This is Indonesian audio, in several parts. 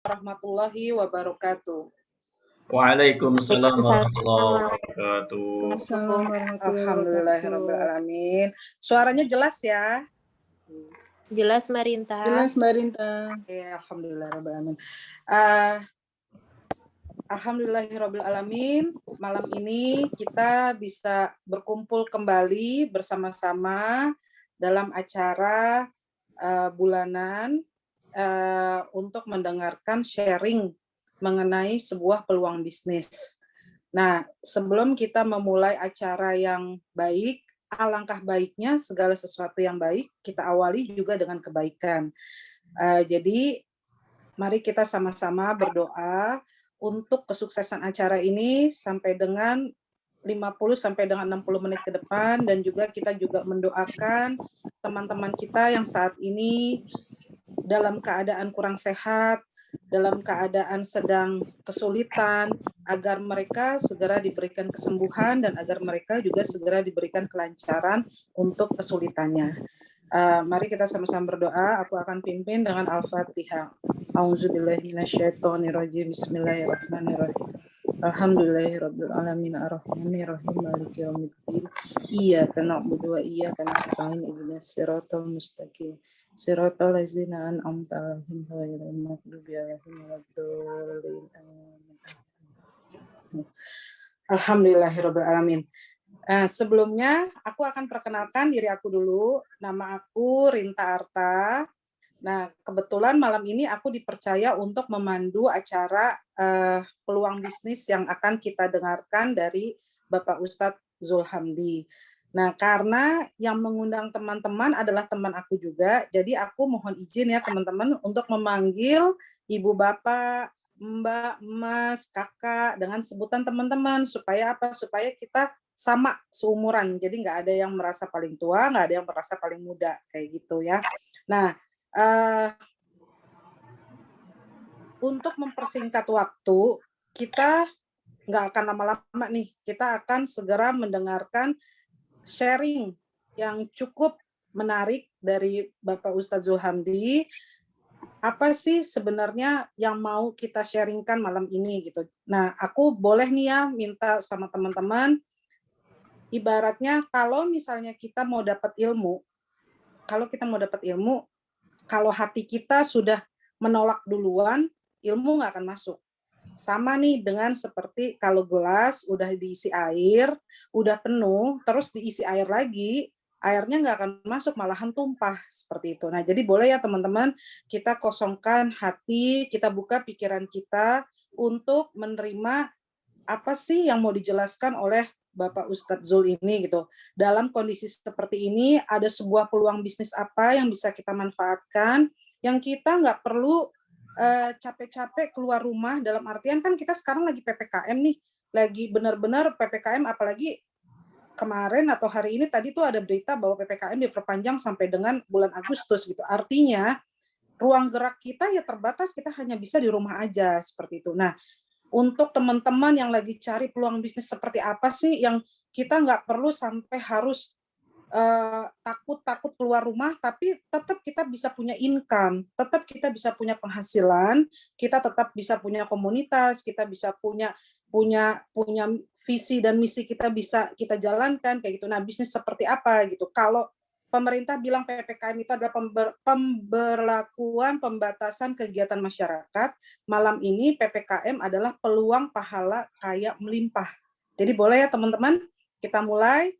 Warahmatullahi wabarakatuh. Waalaikumsalam warahmatullahi Waalaikumsalam. wabarakatuh. Waalaikumsalam warahmatullahi wabarakatuh. Alhamdulillahirrabbilalamin. Suaranya jelas ya? Jelas, Marinta. Jelas, Mbak Rinta. Alhamdulillahirrabbilalamin. Alhamdulillahirrabbilalamin. Malam ini kita bisa berkumpul kembali bersama-sama dalam acara bulanan untuk mendengarkan sharing mengenai sebuah peluang bisnis. Nah, sebelum kita memulai acara yang baik, alangkah baiknya segala sesuatu yang baik kita awali juga dengan kebaikan. Jadi, mari kita sama-sama berdoa untuk kesuksesan acara ini sampai dengan 50 sampai dengan 60 menit ke depan, dan juga kita juga mendoakan teman-teman kita yang saat ini dalam keadaan kurang sehat, dalam keadaan sedang kesulitan, agar mereka segera diberikan kesembuhan dan agar mereka juga segera diberikan kelancaran untuk kesulitannya. Mari kita sama-sama berdoa. Aku akan pimpin dengan Al-Fatihah. A'udzubillahiminasyaitonirrajim. Bismillahirrahmanirrahim. Alhamdulillahirabbil alamin arrahmanirrahim maliki yaumiddin. Iyyaka na'budu wa iyyaka nasta'in ihdinas siratal mustaqim. Siratal ladzina an'amta 'alaihim ghairil maghdubi 'alaihim waladdallin. Alhamdulillahirabbil alamin. Sebelumnya aku akan perkenalkan diri aku dulu. Nama aku Rinta Arta. Nah, kebetulan malam ini aku dipercaya untuk memandu acara peluang bisnis yang akan kita dengarkan dari Bapak Ustadz Zulhamdi. Nah, karena yang mengundang teman-teman adalah teman aku juga, jadi aku mohon izin ya teman-teman untuk memanggil Ibu Bapak, Mbak, Mas, Kakak dengan sebutan teman-teman. Supaya apa? Supaya kita sama seumuran, jadi nggak ada yang merasa paling tua, nggak ada yang merasa paling muda, kayak gitu ya. Nah, untuk mempersingkat waktu, kita nggak akan lama-lama nih, kita akan segera mendengarkan sharing yang cukup menarik dari Bapak Ustadz Zulhamdi. Apa sih sebenarnya yang mau kita sharingkan malam ini gitu. Nah, aku boleh nih ya minta sama teman-teman, ibaratnya kalau misalnya kita mau dapat ilmu, kalau hati kita sudah menolak duluan, ilmu nggak akan masuk. Sama nih dengan seperti kalau gelas udah diisi air, udah penuh, terus diisi air lagi, airnya nggak akan masuk, malahan tumpah, seperti itu. Nah, jadi boleh ya teman-teman, kita kosongkan hati, kita buka pikiran kita untuk menerima apa sih yang mau dijelaskan oleh Bapak Ustadz Zul ini gitu. Dalam kondisi seperti ini, ada sebuah peluang bisnis apa yang bisa kita manfaatkan, yang kita nggak perlu capek-capek keluar rumah, dalam artian kan kita sekarang lagi PPKM nih, lagi benar-benar PPKM, apalagi kemarin atau hari ini tadi tuh ada berita bahwa PPKM diperpanjang sampai dengan bulan Agustus gitu. Artinya ruang gerak kita ya terbatas, kita hanya bisa di rumah aja, seperti itu. Nah, untuk teman-teman yang lagi cari peluang bisnis seperti apa sih yang kita nggak perlu sampai harus takut keluar rumah, tapi tetap kita bisa punya income, tetap kita bisa punya penghasilan, kita tetap bisa punya komunitas, kita bisa punya visi dan misi, kita bisa kita jalankan kayak gitu. Nah, bisnis seperti apa gitu. Kalau pemerintah bilang PPKM itu adalah pemberlakuan pembatasan kegiatan masyarakat, malam ini PPKM adalah peluang pahala kaya melimpah. Jadi boleh ya teman-teman, kita mulai.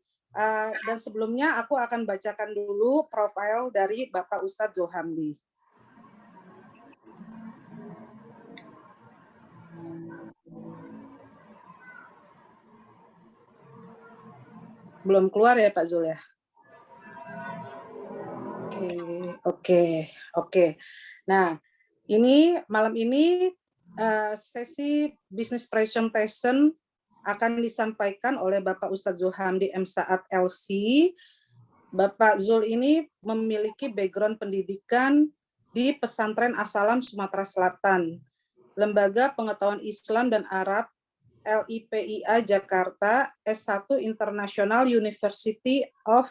Dan sebelumnya aku akan bacakan dulu profil dari Bapak Ustadz Zulhamdi. Belum keluar ya Pak Zul ya? Oke. Nah, ini malam ini sesi business presentation akan disampaikan oleh Bapak Ustadz Zulhamdi M. Saad LC. Bapak Zul ini memiliki background pendidikan di Pesantren As-Salam Sumatera Selatan, Lembaga Pengetahuan Islam dan Arab LIPIA Jakarta, S1 International University of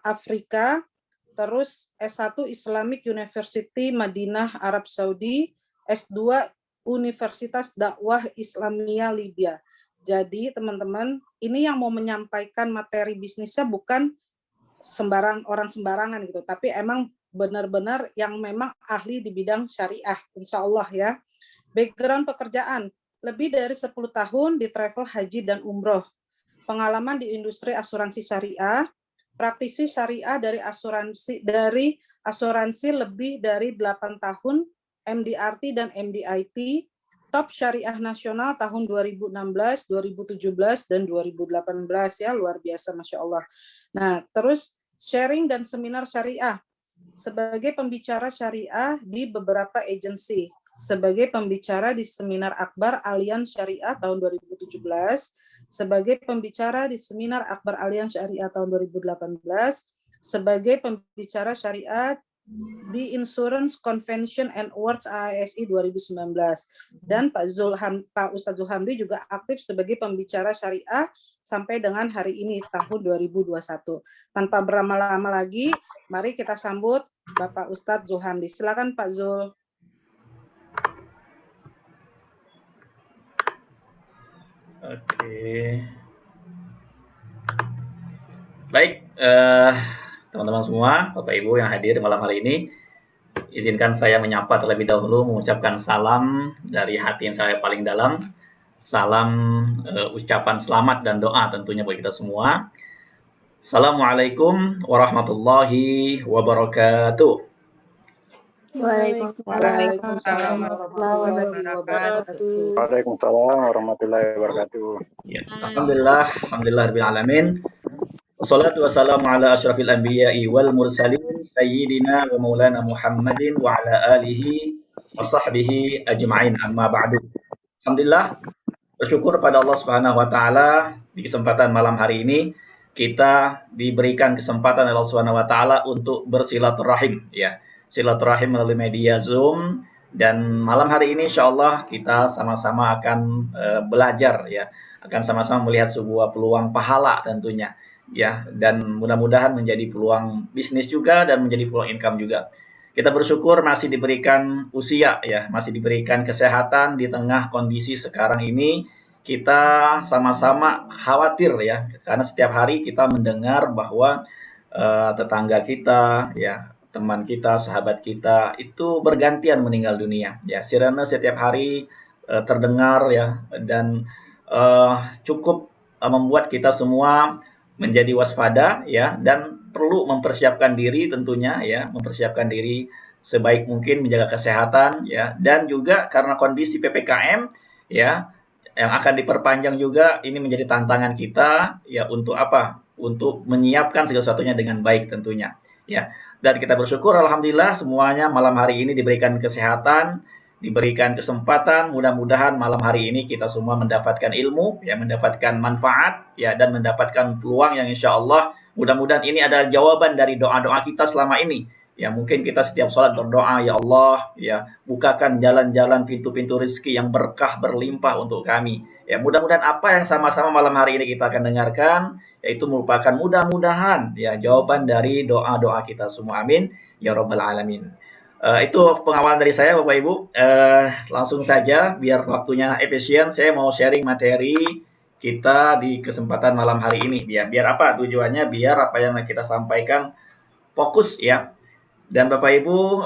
Africa, terus S1 Islamic University Madinah Arab Saudi, S2 Universitas Dakwah Islamiyah Libya. Jadi teman-teman, ini yang mau menyampaikan materi bisnisnya bukan orang sembarangan gitu, tapi emang benar-benar yang memang ahli di bidang syariah, insya Allah ya. Background pekerjaan, lebih dari 10 tahun di travel haji dan umroh. Pengalaman di industri asuransi syariah, praktisi syariah dari asuransi lebih dari 8 tahun, MDRT dan MDIT, top syariah nasional tahun 2016, 2017, dan 2018 ya, luar biasa Masya Allah. Nah, terus sharing dan seminar syariah, sebagai pembicara syariah di beberapa agensi, sebagai pembicara di Seminar Akbar Allianz Syariah tahun 2017, sebagai pembicara di Seminar Akbar Allianz Syariah tahun 2018, sebagai pembicara syariah di Insurance Convention and Awards AASI 2019. Dan Pak Ustadz Zulhamdi juga aktif sebagai pembicara syariah sampai dengan hari ini tahun 2021. Tanpa berlama-lama lagi, mari kita sambut Bapak Ustadz Zulhamdi. Silakan Pak Zul. Oke. Baik, teman-teman semua, Bapak Ibu yang hadir malam hari ini, izinkan saya menyapa terlebih dahulu, mengucapkan salam dari hati yang saya paling dalam. Salam ucapan selamat dan doa tentunya bagi kita semua. Assalamualaikum warahmatullahi wabarakatuh. Waalaikumsalam warahmatullahi wabarakatuh. Waalaikumsalam warahmatullahi wabarakatuh. Ya, alhamdulillah rabbil alamin. Wassalatu wassalamu ala asyrafil anbiya'i wal mursalin sayyidina wa maulana Muhammadin wa ala alihi wa sahbihi ajma'in, amma ba'du. Alhamdulillah, bersyukur pada Allah Subhanahu wa taala di kesempatan malam hari ini kita diberikan kesempatan oleh Allah Subhanahu wa taala untuk bersilaturahim ya. Silaturahim melalui media Zoom, dan malam hari ini insyaallah kita sama-sama akan belajar ya, akan sama-sama melihat sebuah peluang pahala tentunya ya, dan mudah-mudahan menjadi peluang bisnis juga dan menjadi peluang income juga. Kita bersyukur masih diberikan usia ya, masih diberikan kesehatan di tengah kondisi sekarang ini. Kita sama-sama khawatir ya, karena setiap hari kita mendengar bahwa tetangga kita ya, teman kita, sahabat kita itu bergantian meninggal dunia ya. Sirene setiap hari terdengar ya, dan cukup membuat kita semua menjadi waspada ya, dan perlu mempersiapkan diri tentunya ya, mempersiapkan diri sebaik mungkin, menjaga kesehatan ya, dan juga karena kondisi PPKM ya yang akan diperpanjang juga, ini menjadi tantangan kita ya, untuk apa? Untuk menyiapkan segala sesuatunya dengan baik tentunya ya. Dan kita bersyukur alhamdulillah semuanya malam hari ini diberikan kesehatan, diberikan kesempatan. Mudah-mudahan malam hari ini kita semua mendapatkan ilmu ya, mendapatkan manfaat ya, dan mendapatkan peluang yang insya Allah mudah-mudahan ini adalah jawaban dari doa-doa kita selama ini ya. Mungkin kita setiap sholat berdoa, ya Allah ya, bukakan jalan-jalan pintu-pintu rezeki yang berkah berlimpah untuk kami ya. Mudah-mudahan apa yang sama-sama malam hari ini kita akan dengarkan yaitu merupakan mudah-mudahan ya jawaban dari doa-doa kita semua, amin ya rabbal alamin. Itu pengawalan dari saya Bapak Ibu. Langsung saja biar waktunya efisien, saya mau sharing materi kita di kesempatan malam hari ini. Biar apa tujuannya? Biar apa yang kita sampaikan fokus ya. Dan Bapak Ibu,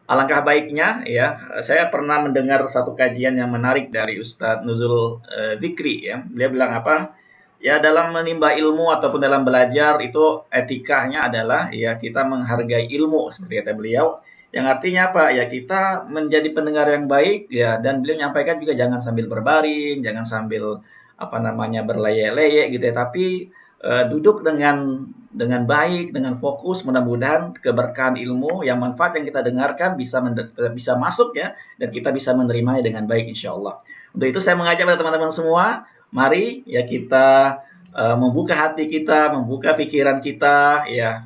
alangkah baiknya ya, saya pernah mendengar satu kajian yang menarik dari Ustadz Nuzul Dzikri ya. Dia bilang apa? Ya, dalam menimba ilmu ataupun dalam belajar itu etikanya adalah ya kita menghargai ilmu, seperti kata beliau. Yang artinya apa? Ya kita menjadi pendengar yang baik ya, dan beliau menyampaikan juga jangan sambil berbaring, jangan sambil apa namanya berleyek-leyek gitu ya, tapi duduk dengan baik, dengan fokus. Mudah-mudahan keberkahan ilmu yang manfaat yang kita dengarkan bisa masuk ya, dan kita bisa menerimanya dengan baik insya Allah. Untuk itu saya mengajak pada teman-teman semua, mari ya kita membuka hati kita, membuka pikiran kita ya,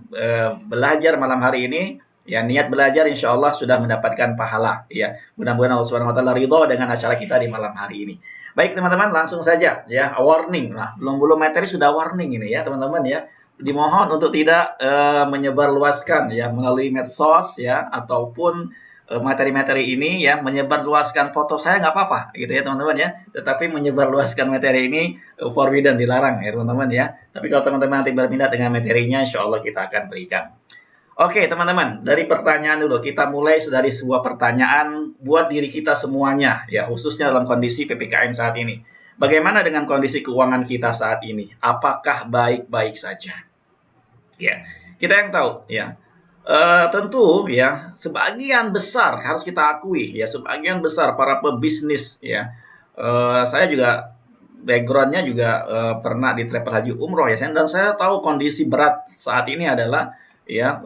belajar malam hari ini ya. Niat belajar insya Allah sudah mendapatkan pahala ya. Mudah-mudahan Allah Subhanahu wa taala ridho dengan acara kita di malam hari ini. Baik teman-teman, langsung saja ya, warning. Nah, belum materi sudah warning ini ya teman-teman ya. dimohon untuk tidak menyebarluaskan ya melalui medsos ya ataupun materi-materi ini ya menyebarluaskan foto saya nggak apa-apa gitu ya teman-teman ya, tetapi menyebarluaskan materi ini forbidden, dilarang ya teman-teman ya. Tapi kalau teman-teman nanti berminat dengan materinya, insya Allah kita akan berikan. Oke teman-teman, dari pertanyaan dulu kita mulai dari sebuah pertanyaan buat diri kita semuanya ya, khususnya dalam kondisi PPKM saat ini. Bagaimana dengan kondisi keuangan kita saat ini? Apakah baik-baik saja? Ya, kita yang tahu ya. Tentu ya sebagian besar harus kita akui ya, sebagian besar para pebisnis ya. Saya juga backgroundnya juga pernah di travel haji umroh ya, dan saya tahu kondisi berat saat ini adalah ya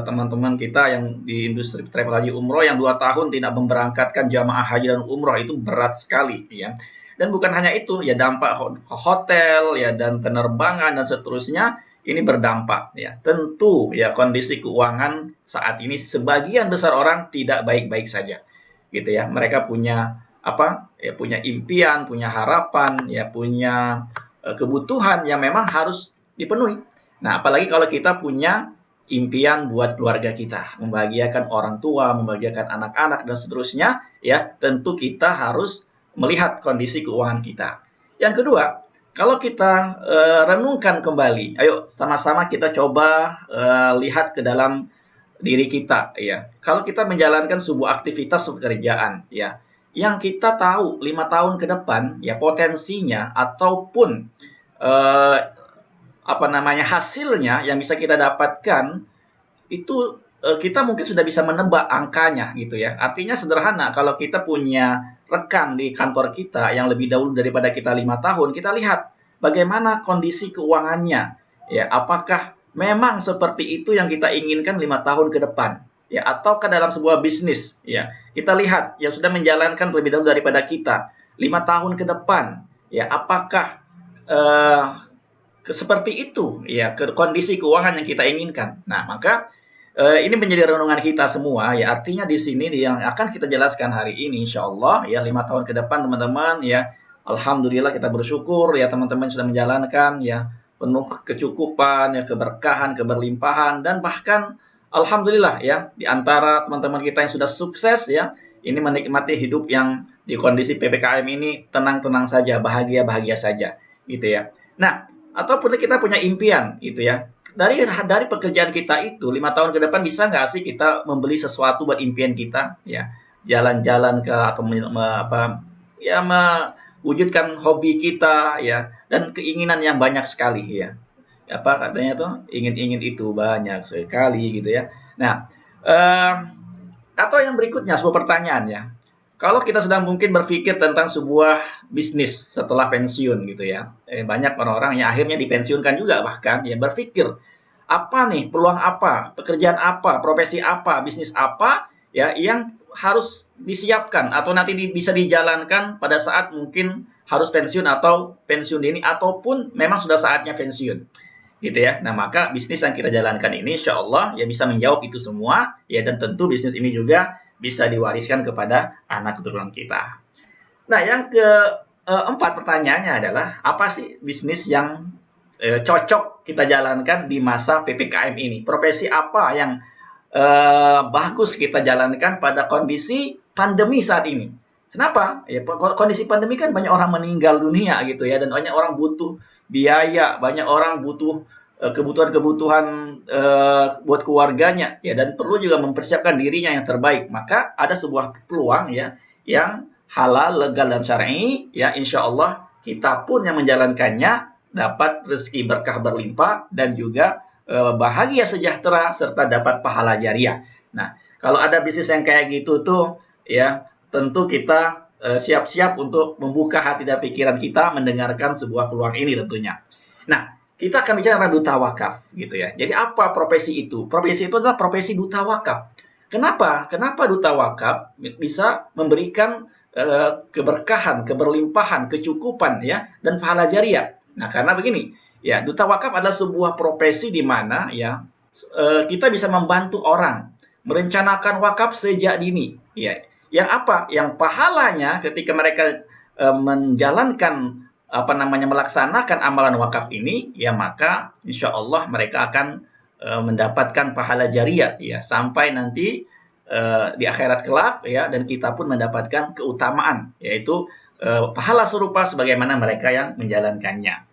teman-teman kita yang di industri travel haji umroh yang 2 tahun tidak memberangkatkan jamaah haji dan umroh itu berat sekali ya. Dan bukan hanya itu ya, dampak hotel ya dan penerbangan dan seterusnya ini berdampak ya. Tentu ya kondisi keuangan saat ini sebagian besar orang tidak baik-baik saja gitu ya. Mereka punya apa ya, punya impian, punya harapan ya, punya kebutuhan yang memang harus dipenuhi. Nah apalagi kalau kita punya impian buat keluarga kita, membahagiakan orang tua, membahagiakan anak-anak dan seterusnya ya, tentu kita harus melihat kondisi keuangan kita. Yang kedua, kalau kita renungkan kembali, ayo sama-sama kita coba lihat ke dalam diri kita ya. Kalau kita menjalankan sebuah aktivitas pekerjaan ya, yang kita tahu 5 tahun ke depan ya potensinya ataupun hasilnya yang bisa kita dapatkan itu kita mungkin sudah bisa menebak angkanya gitu ya. Artinya sederhana, kalau kita punya rekan di kantor kita yang lebih dahulu daripada kita 5 tahun, kita lihat bagaimana kondisi keuangannya ya, apakah memang seperti itu yang kita inginkan 5 tahun ke depan ya, ataukah dalam sebuah bisnis ya, kita lihat yang sudah menjalankan lebih dahulu daripada kita 5 tahun ke depan ya, apakah seperti itu ya kondisi keuangan yang kita inginkan. Nah maka ini menjadi renungan kita semua ya, artinya di sini yang akan kita jelaskan hari ini insya Allah ya, 5 tahun ke depan teman-teman ya, alhamdulillah kita bersyukur ya teman-teman sudah menjalankan ya penuh kecukupan ya, keberkahan, keberlimpahan, dan bahkan alhamdulillah ya di antara teman-teman kita yang sudah sukses ya, ini menikmati hidup yang di kondisi PPKM ini tenang-tenang saja, bahagia-bahagia saja gitu ya. Nah ataupun kita punya impian gitu ya, dari pekerjaan kita itu 5 tahun ke depan bisa nggak sih kita membeli sesuatu buat impian kita ya, jalan-jalan ke atau mewujudkan hobi kita ya, dan keinginan yang banyak sekali ya, apa katanya tuh, ingin itu banyak sekali gitu ya. Nah atau yang berikutnya sebuah pertanyaan ya, kalau kita sedang mungkin berpikir tentang sebuah bisnis setelah pensiun gitu ya, banyak orang-orang yang akhirnya dipensiunkan juga bahkan ya, berpikir apa nih peluang apa, pekerjaan apa, profesi apa, bisnis apa ya yang harus disiapkan atau nanti bisa dijalankan pada saat mungkin harus pensiun atau pensiun dini ataupun memang sudah saatnya pensiun gitu ya. Nah maka bisnis yang kita jalankan ini insya Allah ya bisa menjawab itu semua ya, dan tentu bisnis ini juga bisa diwariskan kepada anak keturunan kita. Nah, yang keempat pertanyaannya adalah, apa sih bisnis yang cocok kita jalankan di masa PPKM ini? Profesi apa yang bagus kita jalankan pada kondisi pandemi saat ini? Kenapa? Ya, kondisi pandemi kan banyak orang meninggal dunia gitu ya, dan banyak orang butuh biaya, banyak orang butuh kebutuhan-kebutuhan buat keluarganya ya, dan perlu juga mempersiapkan dirinya yang terbaik. Maka ada sebuah peluang ya yang halal, legal dan syar'i ya, insya Allah kita pun yang menjalankannya dapat rezeki berkah berlimpah dan juga bahagia sejahtera serta dapat pahala jariah. Nah kalau ada bisnis yang kayak gitu tuh ya, tentu kita siap-siap untuk membuka hati dan pikiran kita mendengarkan sebuah peluang ini tentunya. Nah kita akan bicara tentang duta wakaf gitu ya. Jadi apa profesi itu? Profesi itu adalah profesi duta wakaf. Kenapa? Kenapa duta wakaf bisa memberikan keberkahan, keberlimpahan, kecukupan ya, dan pahala jariah. Nah, karena begini, ya, duta wakaf adalah sebuah profesi di mana ya kita bisa membantu orang merencanakan wakaf sejak dini, ya. Yang apa? Yang pahalanya ketika mereka menjalankan melaksanakan amalan wakaf ini, ya maka insya Allah mereka akan mendapatkan pahala jariah ya sampai nanti di akhirat kelak ya, dan kita pun mendapatkan keutamaan yaitu pahala serupa sebagaimana mereka yang menjalankannya.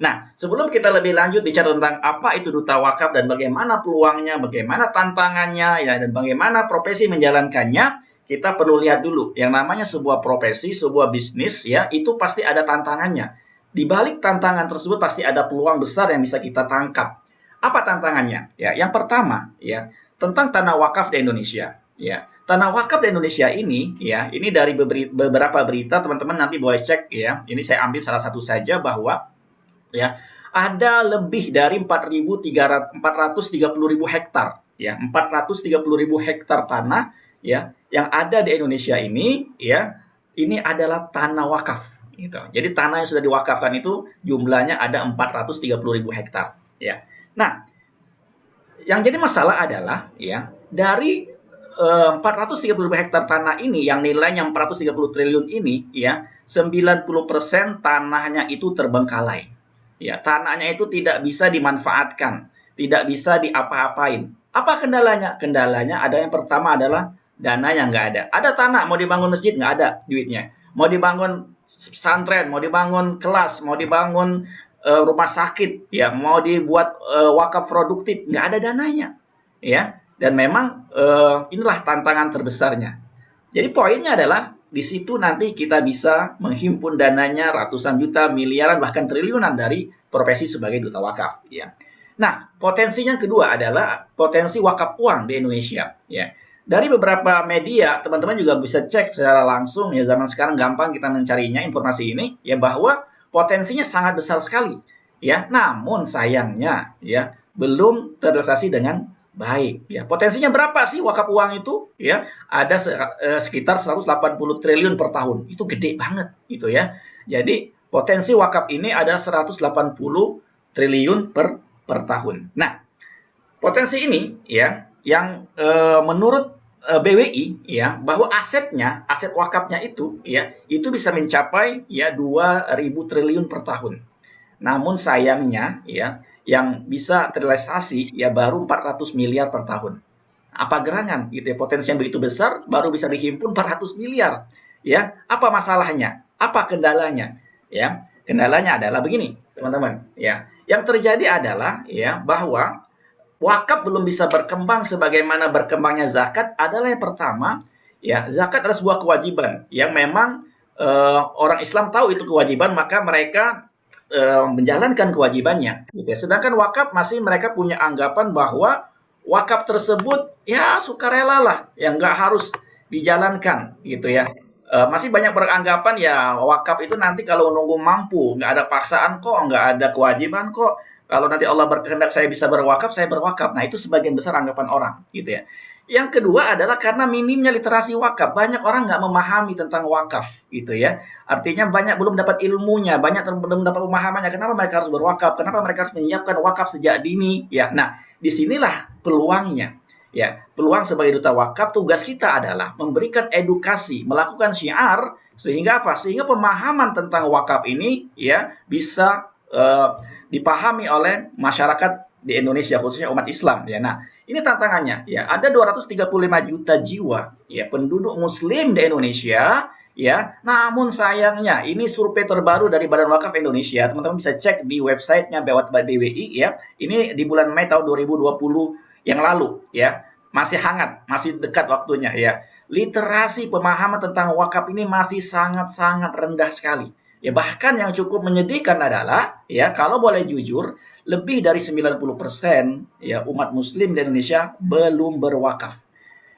Nah, sebelum kita lebih lanjut bicara tentang apa itu duta wakaf dan bagaimana peluangnya, bagaimana tantangannya ya, dan bagaimana profesi menjalankannya, kita perlu lihat dulu yang namanya sebuah profesi, sebuah bisnis ya, itu pasti ada tantangannya. Di balik tantangan tersebut pasti ada peluang besar yang bisa kita tangkap. Apa tantangannya? Ya, yang pertama ya, tentang tanah wakaf di Indonesia. Ya, tanah wakaf di Indonesia ini ya, ini dari beberapa berita, teman-teman nanti boleh cek ya. Ini saya ambil salah satu saja bahwa ya ada lebih dari 430.000 hektar ya, 430.000 hektar tanah ya yang ada di Indonesia ini ya, ini adalah tanah wakaf gitu. Jadi tanah yang sudah diwakafkan itu jumlahnya ada 430.000 hektar ya. Nah, yang jadi masalah adalah ya, dari 430.000 hektar tanah ini yang nilainya 430 triliun ini ya, 90% tanahnya itu terbengkalai. Ya, tanahnya itu tidak bisa dimanfaatkan, tidak bisa diapa-apain. Apa kendalanya? Kendalanya ada, yang pertama adalah dana yang nggak ada. Ada tanah mau dibangun masjid nggak ada duitnya. Mau dibangun pesantren, mau dibangun kelas, mau dibangun rumah sakit, ya mau dibuat wakaf produktif, nggak ada dananya, ya. Dan memang inilah tantangan terbesarnya. Jadi poinnya adalah di situ nanti kita bisa menghimpun dananya ratusan juta, miliaran, bahkan triliunan dari profesi sebagai duta wakaf. Ya. Nah, potensinya kedua adalah potensi wakaf uang di Indonesia. Ya. Dari beberapa media, teman-teman juga bisa cek secara langsung, ya zaman sekarang gampang kita mencarinya informasi ini, ya bahwa potensinya sangat besar sekali. Ya, namun sayangnya ya belum terrealisasi dengan baik. Ya, potensinya berapa sih wakaf uang itu? Ya, ada sekitar 180 triliun per tahun. Itu gede banget gitu ya. Jadi, potensi wakaf ini ada 180 triliun per tahun. Nah, potensi ini ya yang menurut BWI ya, bahwa aset wakafnya itu ya, itu bisa mencapai ya 2.000 triliun per tahun. Namun sayangnya ya, yang bisa terrealisasi ya baru 400 miliar per tahun. Apa gerangan gitu ya, potensi yang begitu besar baru bisa dihimpun 400 miliar. Ya, apa masalahnya? Apa kendalanya? Ya, kendalanya adalah begini, teman-teman, ya. Yang terjadi adalah ya bahwa wakaf belum bisa berkembang sebagaimana berkembangnya zakat adalah yang pertama, ya, zakat adalah sebuah kewajiban yang memang orang Islam tahu itu kewajiban, maka mereka menjalankan kewajibannya. Gitu ya. Sedangkan wakaf masih mereka punya anggapan bahwa wakaf tersebut ya sukarela lah, yang nggak harus dijalankan, gitu ya. Masih banyak beranggapan ya wakaf itu nanti kalau nunggu mampu, nggak ada paksaan kok, nggak ada kewajiban kok. Kalau nanti Allah berkehendak saya bisa berwakaf, saya berwakaf. Nah, itu sebagian besar anggapan orang, gitu ya. Yang kedua adalah karena minimnya literasi wakaf. Banyak orang nggak memahami tentang wakaf, gitu ya. Artinya banyak belum dapat ilmunya, banyak belum dapat pemahamannya. Kenapa mereka harus berwakaf? Kenapa mereka harus menyiapkan wakaf sejak dini? Ya, nah, disinilah peluangnya. Ya, peluang sebagai duta wakaf, tugas kita adalah memberikan edukasi, melakukan syiar, sehingga apa? Sehingga pemahaman tentang wakaf ini ya bisa dipahami oleh masyarakat di Indonesia, khususnya umat Islam ya. Nah, ini tantangannya ya. Ada 235 juta jiwa ya penduduk muslim di Indonesia ya. Namun sayangnya ini survei terbaru dari Badan Wakaf Indonesia. Teman-teman bisa cek di websitenya BWI ya. Ini di bulan Mei tahun 2020 yang lalu ya. Masih hangat, masih dekat waktunya ya. Literasi pemahaman tentang wakaf ini masih sangat-sangat rendah sekali. Ya, bahkan yang cukup menyedihkan adalah ya, kalau boleh jujur, lebih dari 90% ya umat muslim di Indonesia belum berwakaf.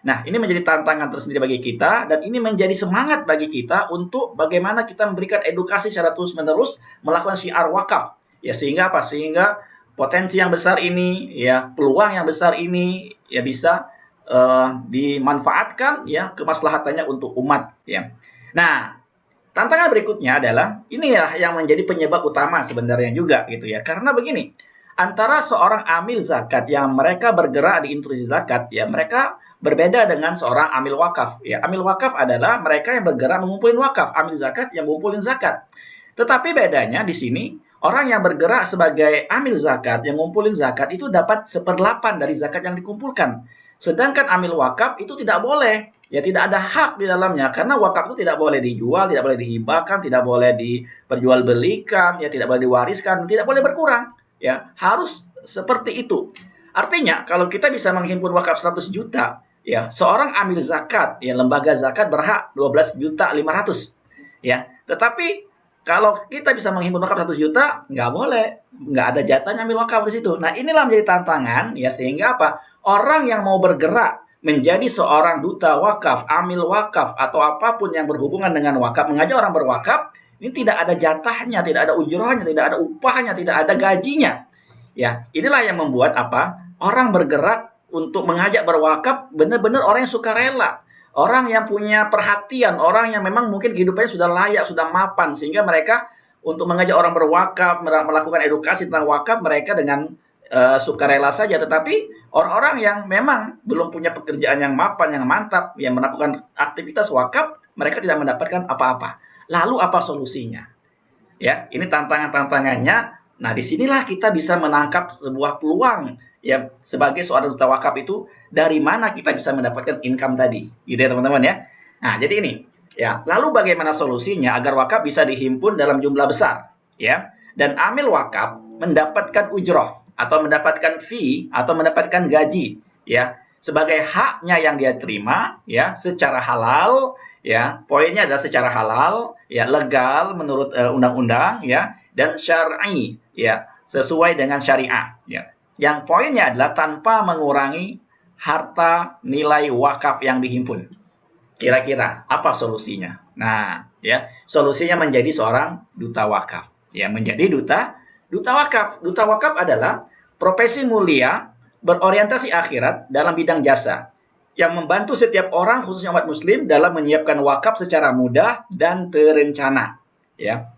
Nah, ini menjadi tantangan tersendiri bagi kita, dan ini menjadi semangat bagi kita untuk bagaimana kita memberikan edukasi secara terus-menerus melakukan syiar wakaf. Ya, sehingga apa? Sehingga potensi yang besar ini ya, peluang yang besar ini ya bisa dimanfaatkan ya, kemaslahatannya untuk umat ya. Nah, tantangan berikutnya adalah inilah yang menjadi penyebab utama sebenarnya juga gitu ya. Karena begini, antara seorang amil zakat yang mereka bergerak di industri zakat ya, mereka berbeda dengan seorang amil wakaf ya. Amil wakaf adalah mereka yang bergerak mengumpulin wakaf, amil zakat yang mengumpulin zakat. Tetapi bedanya di sini, orang yang bergerak sebagai amil zakat, yang ngumpulin zakat itu dapat 1/8 dari zakat yang dikumpulkan. Sedangkan amil wakaf itu tidak boleh. Ya tidak ada hak di dalamnya karena wakaf itu tidak boleh dijual, tidak boleh dihibahkan, tidak boleh diperjualbelikan, ya tidak boleh diwariskan, tidak boleh berkurang. Ya, harus seperti itu. Artinya kalau kita bisa menghimpun wakaf 100 juta, ya seorang amil zakat, ya lembaga zakat berhak 12.500.000. Ya, tetapi kalau kita bisa menghimpun wakaf 100 juta, nggak boleh, nggak ada jatahnya ambil wakaf di situ. Nah, inilah menjadi tantangan, ya sehingga apa? Orang yang mau bergerak menjadi seorang duta wakaf, amil wakaf, atau apapun yang berhubungan dengan wakaf, mengajak orang berwakaf, ini tidak ada jatahnya, tidak ada ujrohnya, tidak ada upahnya, tidak ada gajinya. Ya, inilah yang membuat apa? Orang bergerak untuk mengajak berwakaf benar-benar orang yang sukarela. Orang yang punya perhatian, orang yang memang mungkin kehidupannya sudah layak, sudah mapan, sehingga mereka untuk mengajak orang berwakaf, melakukan edukasi tentang wakaf, mereka dengan sukarela saja. Tetapi orang-orang yang memang belum punya pekerjaan yang mapan, yang mantap, yang melakukan aktivitas wakaf, mereka tidak mendapatkan apa-apa. Lalu apa solusinya? Ya, ini tantangan-tantangannya. Nah, disinilah kita bisa menangkap sebuah peluang ya sebagai seorang duta wakaf itu dari mana kita bisa mendapatkan income tadi, gitu ya teman-teman ya. Nah, jadi ini ya. Lalu bagaimana solusinya agar wakaf bisa dihimpun dalam jumlah besar, ya? Dan amil wakaf mendapatkan ujroh atau mendapatkan fee atau mendapatkan gaji, ya, sebagai haknya yang dia terima, ya, secara halal, ya. Poinnya adalah secara halal, ya, legal menurut undang-undang, ya, dan syar'i, ya, sesuai dengan syariah, ya. Yang poinnya adalah tanpa mengurangi harta nilai wakaf yang dihimpun. Kira-kira apa solusinya? Nah, ya, solusinya menjadi seorang duta wakaf. Ya, menjadi duta wakaf. Duta wakaf adalah profesi mulia berorientasi akhirat dalam bidang jasa yang membantu setiap orang khususnya umat muslim dalam menyiapkan wakaf secara mudah dan terencana, ya.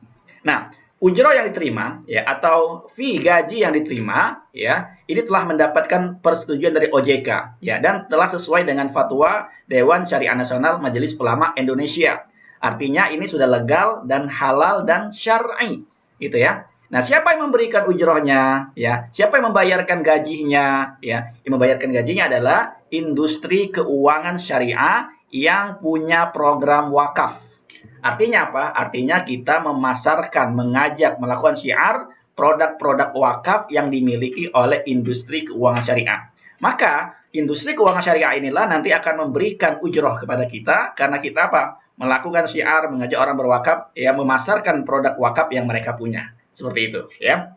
Nah, ujroh yang diterima ya atau fee gaji yang diterima ya ini telah mendapatkan persetujuan dari OJK ya dan telah sesuai dengan fatwa Dewan Syariah Nasional Majelis Ulama Indonesia. Artinya ini sudah legal dan halal dan syar'i gitu ya. Nah, siapa yang memberikan ujrohnya ya? Siapa yang membayarkan gajinya ya? Yang membayarkan gajinya adalah industri keuangan syariah yang punya program wakaf. Artinya apa? Artinya kita memasarkan, mengajak, melakukan syiar produk-produk wakaf yang dimiliki oleh industri keuangan syariah. Maka industri keuangan syariah inilah nanti akan memberikan ujroh kepada kita karena kita apa? Melakukan syiar, mengajak orang berwakaf, ya memasarkan produk wakaf yang mereka punya. Seperti itu, ya.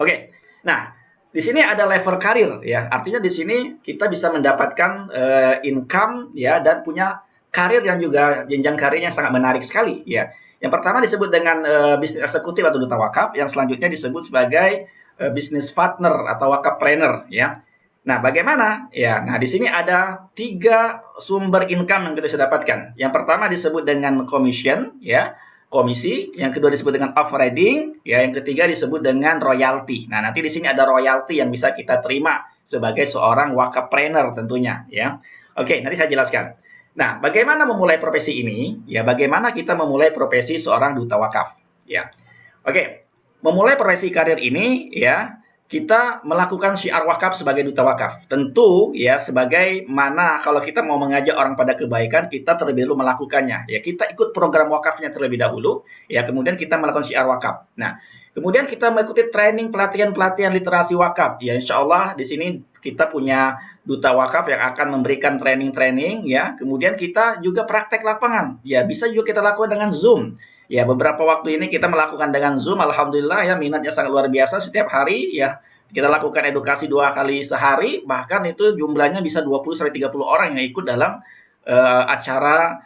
Oke. Nah, di sini ada level karir, ya. Artinya di sini kita bisa mendapatkan income, ya, dan punya karir yang juga jenjang karirnya sangat menarik sekali, ya. Yang pertama disebut dengan bisnis eksekutif atau duta wakaf, yang selanjutnya disebut sebagai business partner atau wakafpreneur, ya. Nah, bagaimana? Ya, nah di sini ada 3 sumber income yang kita bisa dapatkan. Yang pertama disebut dengan commission, ya, komisi. Yang kedua disebut dengan offering, ya. Yang ketiga disebut dengan royalti. Nah, nanti di sini ada royalti yang bisa kita terima sebagai seorang wakafpreneur tentunya, ya. Oke, nanti saya jelaskan. Nah, bagaimana memulai profesi ini? Ya, bagaimana kita memulai profesi seorang duta wakaf? Ya, oke. Memulai profesi karir ini, ya, kita melakukan syiar wakaf sebagai duta wakaf. Tentu, ya, sebagaimana kalau kita mau mengajak orang pada kebaikan, kita terlebih dahulu melakukannya. Ya, kita ikut program wakafnya terlebih dahulu, ya, kemudian kita melakukan syiar wakaf. Nah, kemudian kita mengikuti training pelatihan-pelatihan literasi wakaf. Ya, insya Allah di sini kita punya duta wakaf yang akan memberikan training-training, ya. Kemudian kita juga praktek lapangan. Ya, bisa juga kita lakukan dengan Zoom. Ya, beberapa waktu ini kita melakukan dengan Zoom. Alhamdulillah ya minatnya sangat luar biasa setiap hari, ya. Kita lakukan edukasi 2 kali sehari, bahkan itu jumlahnya bisa 20-30 orang yang ikut dalam acara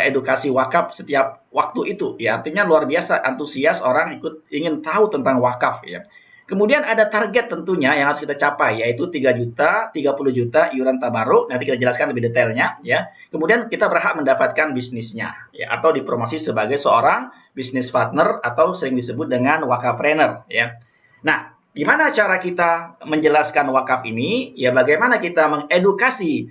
edukasi wakaf setiap waktu itu. Ya, artinya luar biasa antusias orang ikut ingin tahu tentang wakaf, ya. Kemudian ada target tentunya yang harus kita capai, yaitu 3 juta, 30 juta iuran tabaruk. Nanti kita jelaskan lebih detailnya, ya. Kemudian kita berhak mendapatkan bisnisnya, ya, atau dipromosi sebagai seorang bisnis partner atau sering disebut dengan wakafpreneur, ya. Nah, gimana cara kita menjelaskan wakaf ini? Ya, bagaimana kita mengedukasi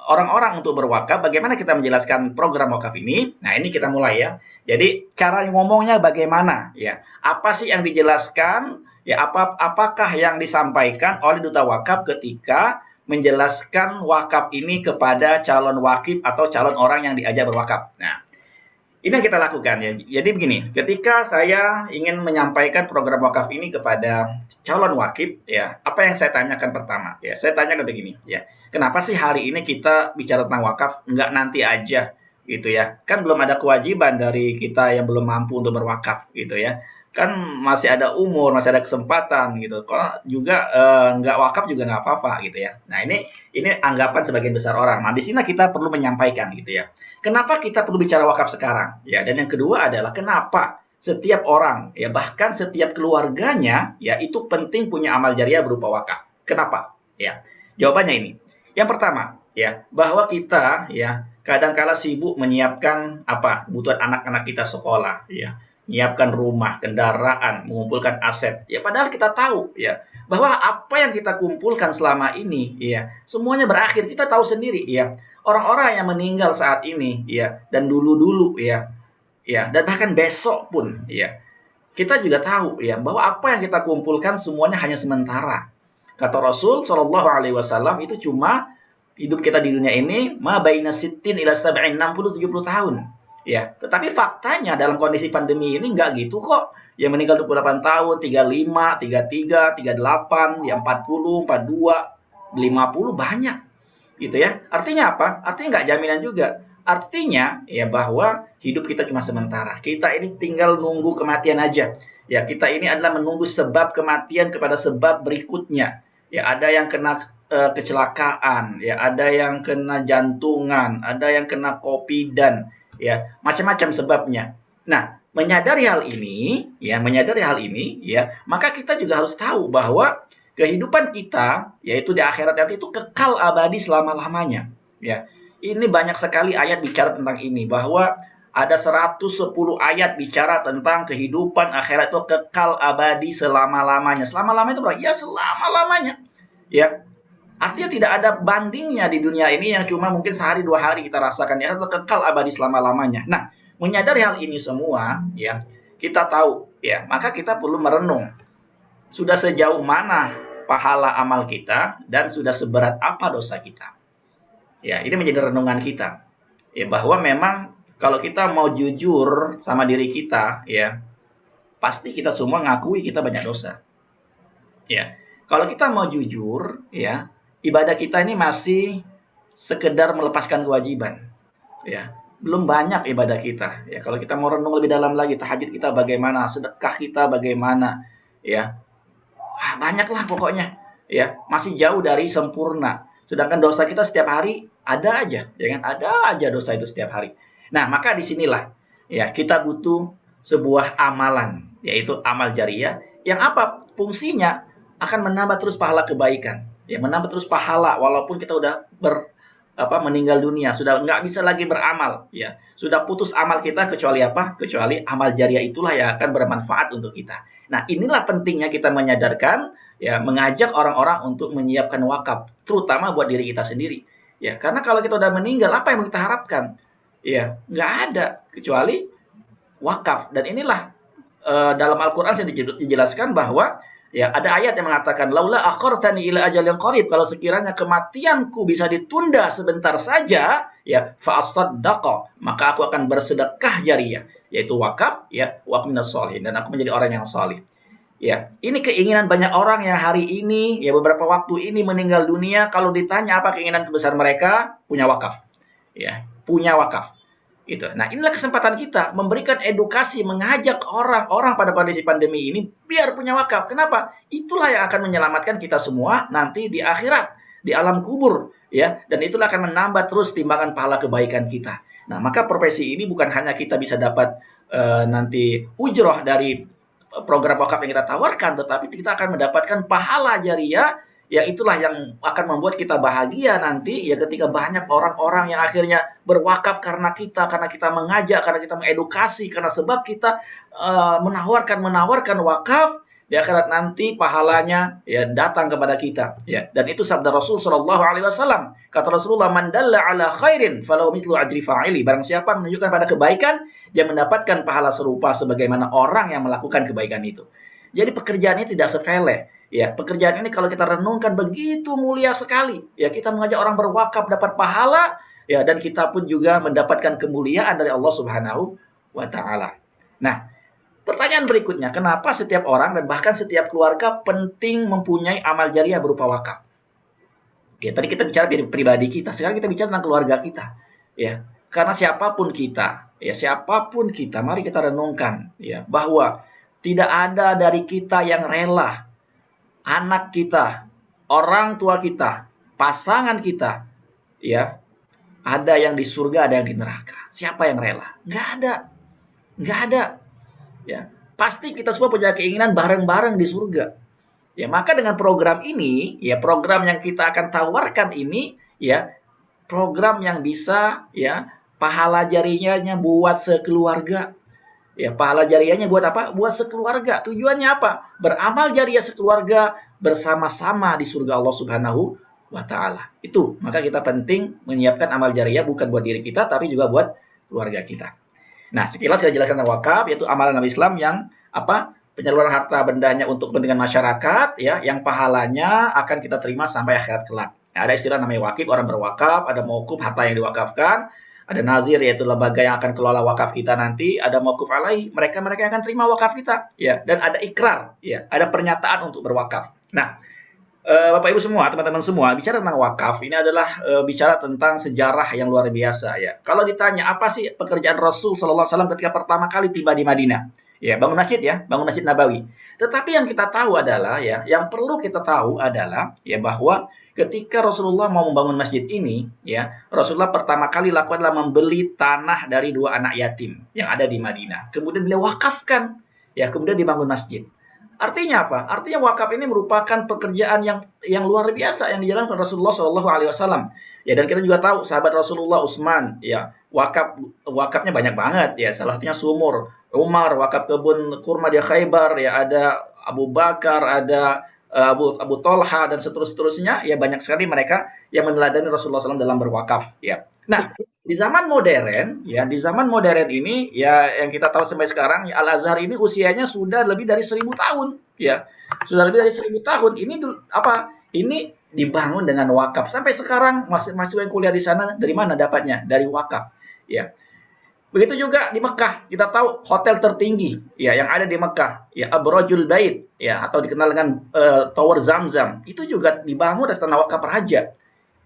orang-orang untuk berwakaf, bagaimana kita menjelaskan program wakaf ini? Nah, ini kita mulai ya. Jadi, cara ngomongnya bagaimana ya? Apa sih yang dijelaskan? Ya, apakah yang disampaikan oleh duta wakaf ketika menjelaskan wakaf ini kepada calon wakif atau calon orang yang diajak berwakaf. Nah, ini yang kita lakukan ya. Jadi begini, ketika saya ingin menyampaikan program wakaf ini kepada calon wakif, ya, apa yang saya tanyakan pertama? Ya, saya tanyakan begini, ya. Kenapa sih hari ini kita bicara tentang wakaf, nggak nanti aja, gitu ya? Kan belum ada kewajiban dari kita yang belum mampu untuk berwakaf, gitu ya. Kan masih ada umur, masih ada kesempatan, gitu. Kok juga nggak wakaf juga nggak apa-apa, gitu ya. Nah, ini anggapan sebagian besar orang. Nah, di sini kita perlu menyampaikan, gitu ya. Kenapa kita perlu bicara wakaf sekarang? Ya, dan yang kedua adalah kenapa setiap orang, ya bahkan setiap keluarganya, ya itu penting punya amal jariah berupa wakaf. Kenapa? Ya, jawabannya ini. Yang pertama, ya bahwa kita, ya kadang-kala sibuk menyiapkan kebutuhan anak-anak kita sekolah, ya, menyiapkan rumah, kendaraan, mengumpulkan aset. Ya, padahal kita tahu, ya bahwa apa yang kita kumpulkan selama ini, ya semuanya berakhir. Kita tahu sendiri, ya. Orang-orang yang meninggal saat ini, ya, dan dulu-dulu, ya, dan bahkan besok pun, ya, kita juga tahu, ya, bahwa apa yang kita kumpulkan semuanya hanya sementara. Kata Rasul Shallallahu Alaihi Wasallam itu cuma hidup kita di dunia ini, ma baina sittin ila sab'in 60-70 tahun, ya. Tetapi faktanya dalam kondisi pandemi ini nggak gitu kok. Yang meninggal 28 tahun, 35, 33, 38, ya 40, 42, 50 banyak. Gitu ya. Artinya apa? Artinya nggak jaminan juga. Artinya ya bahwa hidup kita cuma sementara. Kita ini tinggal nunggu kematian aja. Ya, kita ini adalah menunggu sebab kematian kepada sebab berikutnya. Ya, ada yang kena kecelakaan, ya, ada yang kena jantungan, ada yang kena kopidan, ya, macam-macam sebabnya. Nah, menyadari hal ini, ya, maka kita juga harus tahu bahwa kehidupan kita, yaitu di akhirat nanti itu kekal abadi selama-lamanya. Ya, ini banyak sekali ayat bicara tentang ini, bahwa ada 110 ayat bicara tentang kehidupan akhirat itu kekal abadi selama-lamanya. Selama-lamanya itu berapa? Ya, selama-lamanya. Ya, artinya tidak ada bandingnya di dunia ini yang cuma mungkin sehari 2 hari kita rasakan. Ya, itu kekal abadi selama-lamanya. Nah, menyadari hal ini semua, ya, kita tahu, ya, maka kita perlu merenung. Sudah sejauh mana pahala amal kita dan sudah seberat apa dosa kita. Ya, ini menjadi renungan kita. Ya, bahwa memang kalau kita mau jujur sama diri kita, ya, pasti kita semua ngakui kita banyak dosa. Ya, kalau kita mau jujur, ya, ibadah kita ini masih sekedar melepaskan kewajiban. Ya, belum banyak ibadah kita. Ya, kalau kita mau renung lebih dalam lagi, tahajud kita bagaimana, sedekah kita bagaimana, ya. Banyaklah pokoknya, ya, masih jauh dari sempurna. Sedangkan dosa kita setiap hari ada aja, ya kan? Ada aja dosa itu setiap hari. Nah, maka disinilah, ya, kita butuh sebuah amalan, yaitu amal jariah, yang apa fungsinya akan menambah terus pahala kebaikan, ya, menambah terus pahala walaupun kita udah meninggal dunia, sudah nggak bisa lagi beramal, ya, sudah putus amal kita kecuali apa? Kecuali amal jariah itulah yang akan bermanfaat untuk kita. Nah, inilah pentingnya kita menyadarkan, ya, mengajak orang-orang untuk menyiapkan wakaf, terutama buat diri kita sendiri. Ya, karena kalau kita udah meninggal, apa yang kita harapkan? Ya, nggak ada kecuali wakaf. Dan inilah dalam Al-Quran dijelaskan bahwa, ya, ada ayat yang mengatakan laula akhartani ila ajalin qarib, kalau sekiranya kematianku bisa ditunda sebentar saja, ya, fa asaddaqa, maka aku akan bersedekah jariah, yaitu wakaf, ya, wa minas sholihin, dan aku menjadi orang yang salih. Ya, ini keinginan banyak orang yang hari ini, ya, beberapa waktu ini meninggal dunia, kalau ditanya apa keinginan terbesar mereka, punya wakaf. Ya, punya wakaf. Gitu. Nah, inilah kesempatan kita memberikan edukasi, mengajak orang-orang pada kondisi pandemi ini biar punya wakaf. Kenapa? Itulah yang akan menyelamatkan kita semua nanti di akhirat, di alam kubur, ya. Dan itulah akan menambah terus timbangan pahala kebaikan kita. Nah, maka profesi ini bukan hanya kita bisa dapat nanti ujroh dari program wakaf yang kita tawarkan, tetapi kita akan mendapatkan pahala jariah, ya, itulah yang akan membuat kita bahagia nanti, ya, ketika banyak orang-orang yang akhirnya berwakaf karena kita mengajak, karena kita mengedukasi, karena sebab kita menawarkan wakaf, di akhirat nanti pahalanya ya datang kepada kita ya. Dan itu sabda Rasul sallallahu alaihi wasallam. Kata Rasulullah, "Man dalla ala khairin falahu mithlu ajri fa'ili." Barang siapa menunjukkan pada kebaikan, dia mendapatkan pahala serupa sebagaimana orang yang melakukan kebaikan itu. Jadi pekerjaan ini tidak sepele. Ya, pekerjaan ini kalau kita renungkan begitu mulia sekali. Ya, kita mengajak orang berwakaf dapat pahala, ya, dan kita pun juga mendapatkan kemuliaan dari Allah Subhanahu wa taala. Nah, pertanyaan berikutnya, kenapa setiap orang dan bahkan setiap keluarga penting mempunyai amal jariah berupa wakaf? Ya, tadi kita bicara dari pribadi kita, sekarang kita bicara tentang keluarga kita. Ya, karena siapapun kita, mari kita renungkan, ya, bahwa tidak ada dari kita yang rela anak kita, orang tua kita, pasangan kita, ya, ada yang di surga, ada yang di neraka. Siapa yang rela? Nggak ada. Ya, pasti kita semua punya keinginan bareng-bareng di surga. Ya, maka dengan program ini, ya, program yang kita akan tawarkan ini, ya, program yang bisa, ya, pahala jariahnya buat sekeluarga. Ya, pahala jariahnya buat apa? Buat sekeluarga. Tujuannya apa? Beramal jariah sekeluarga bersama-sama di surga Allah Subhanahu wa taala. Itu, maka kita penting menyiapkan amal jariah bukan buat diri kita tapi juga buat keluarga kita. Nah, sekilas saya jelaskan tentang wakaf, yaitu amalan Islam yang apa? Penyaluran harta bendanya untuk kepentingan masyarakat, ya, yang pahalanya akan kita terima sampai akhirat kelak. Nah, ada istilah namanya wakif, orang berwakaf, ada mauquf, harta yang diwakafkan, ada nazir, yaitu lembaga yang akan kelola wakaf kita nanti, ada mauquf alaih, mereka yang akan terima wakaf kita, ya, dan ada ikrar, ya, ada pernyataan untuk berwakaf. Nah, Bapak Ibu semua, teman-teman semua, bicara tentang wakaf ini adalah bicara tentang sejarah yang luar biasa, ya. Kalau ditanya apa sih pekerjaan Rasul sallallahu alaihi wasallam ketika pertama kali tiba di Madinah? Ya, bangun masjid, ya, bangun Masjid Nabawi. Tetapi yang kita tahu adalah, ya, yang perlu kita tahu adalah, ya, bahwa ketika Rasulullah mau membangun masjid ini, ya, Rasulullah pertama kali lakukan adalah membeli tanah dari 2 anak yatim yang ada di Madinah. Kemudian beliau wakafkan, ya, kemudian dibangun masjid. Artinya apa? Artinya wakaf ini merupakan pekerjaan yang luar biasa yang dijalankan Rasulullah Shallallahu Alaihi Wasallam. Ya, dan kita juga tahu sahabat Rasulullah Utsman, ya, wakafnya banyak banget, ya. Salah satunya sumur. Umar wakaf kebun kurma di Khaybar, ya. Ada Abu Bakar, ada Abu Tolha dan seterusnya. Ya, banyak sekali mereka yang meneladani Rasulullah SAW dalam berwakaf. Ya. Nah, di zaman modern, ya, di zaman modern ini, ya, yang kita tahu sampai sekarang, ya, Al-Azhar ini usianya sudah lebih dari 1000 tahun, ya, sudah lebih dari 1000 tahun. Ini apa? Ini dibangun dengan wakaf. Sampai sekarang mahasiswa yang kuliah di sana dari mana dapatnya? Dari wakaf, ya. Begitu juga di Mekah, kita tahu hotel tertinggi, ya, yang ada di Mekah, ya, Abrajul Bait, ya, atau dikenal dengan Tower Zamzam, itu juga dibangun atas tanah wakaf raja.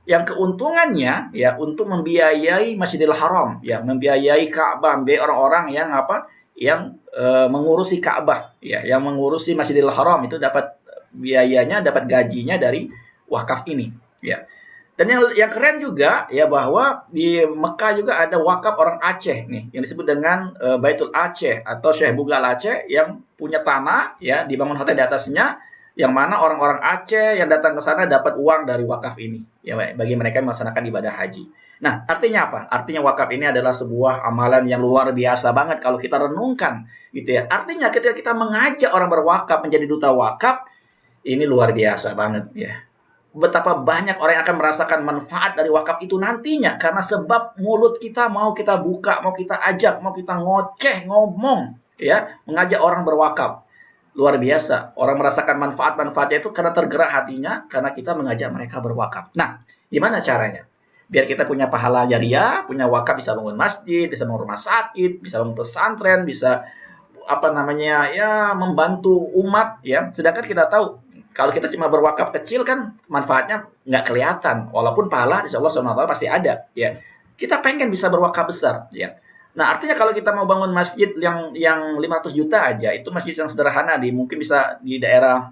Yang keuntungannya, ya, untuk membiayai Masjidil Haram, ya, membiayai Ka'bah, membiayai orang-orang yang apa? Yang mengurusi Ka'bah, ya, yang mengurusi Masjidil Haram itu dapat biayanya, dapat gajinya dari wakaf ini, ya. Dan yang keren juga, ya, bahwa di Mekah juga ada wakaf orang Aceh nih, yang disebut dengan Baitul Aceh atau Syekh Bugal Aceh yang punya tanah, ya, dibangun hotel di atasnya, yang mana orang-orang Aceh yang datang ke sana dapat uang dari wakaf ini, ya, bagi mereka yang melaksanakan ibadah haji. Nah, artinya apa? Artinya wakaf ini adalah sebuah amalan yang luar biasa banget kalau kita renungkan, gitu, ya. Artinya ketika kita mengajak orang berwakaf menjadi duta wakaf, ini luar biasa banget, ya. Betapa banyak orang yang akan merasakan manfaat dari wakaf itu nantinya, karena sebab mulut kita mau kita buka, mau kita ajak, mau kita ngoceh, ngomong, ya, mengajak orang berwakaf. Luar biasa. Orang merasakan manfaat-manfaatnya itu karena tergerak hatinya, karena kita mengajak mereka berwakaf. Nah, gimana caranya? Biar kita punya pahala jariah, punya wakaf, bisa bangun masjid, bisa bangun rumah sakit, bisa bangun pesantren, bisa apa namanya, ya, membantu umat, ya. Sedangkan kita tahu kalau kita cuma berwakaf kecil kan manfaatnya nggak kelihatan, walaupun pahala insya Allah SWT pasti ada, ya. Kita pengen bisa berwakaf besar, ya. Nah, artinya kalau kita mau bangun masjid yang 500 juta aja, itu masjid yang sederhana, mungkin bisa di daerah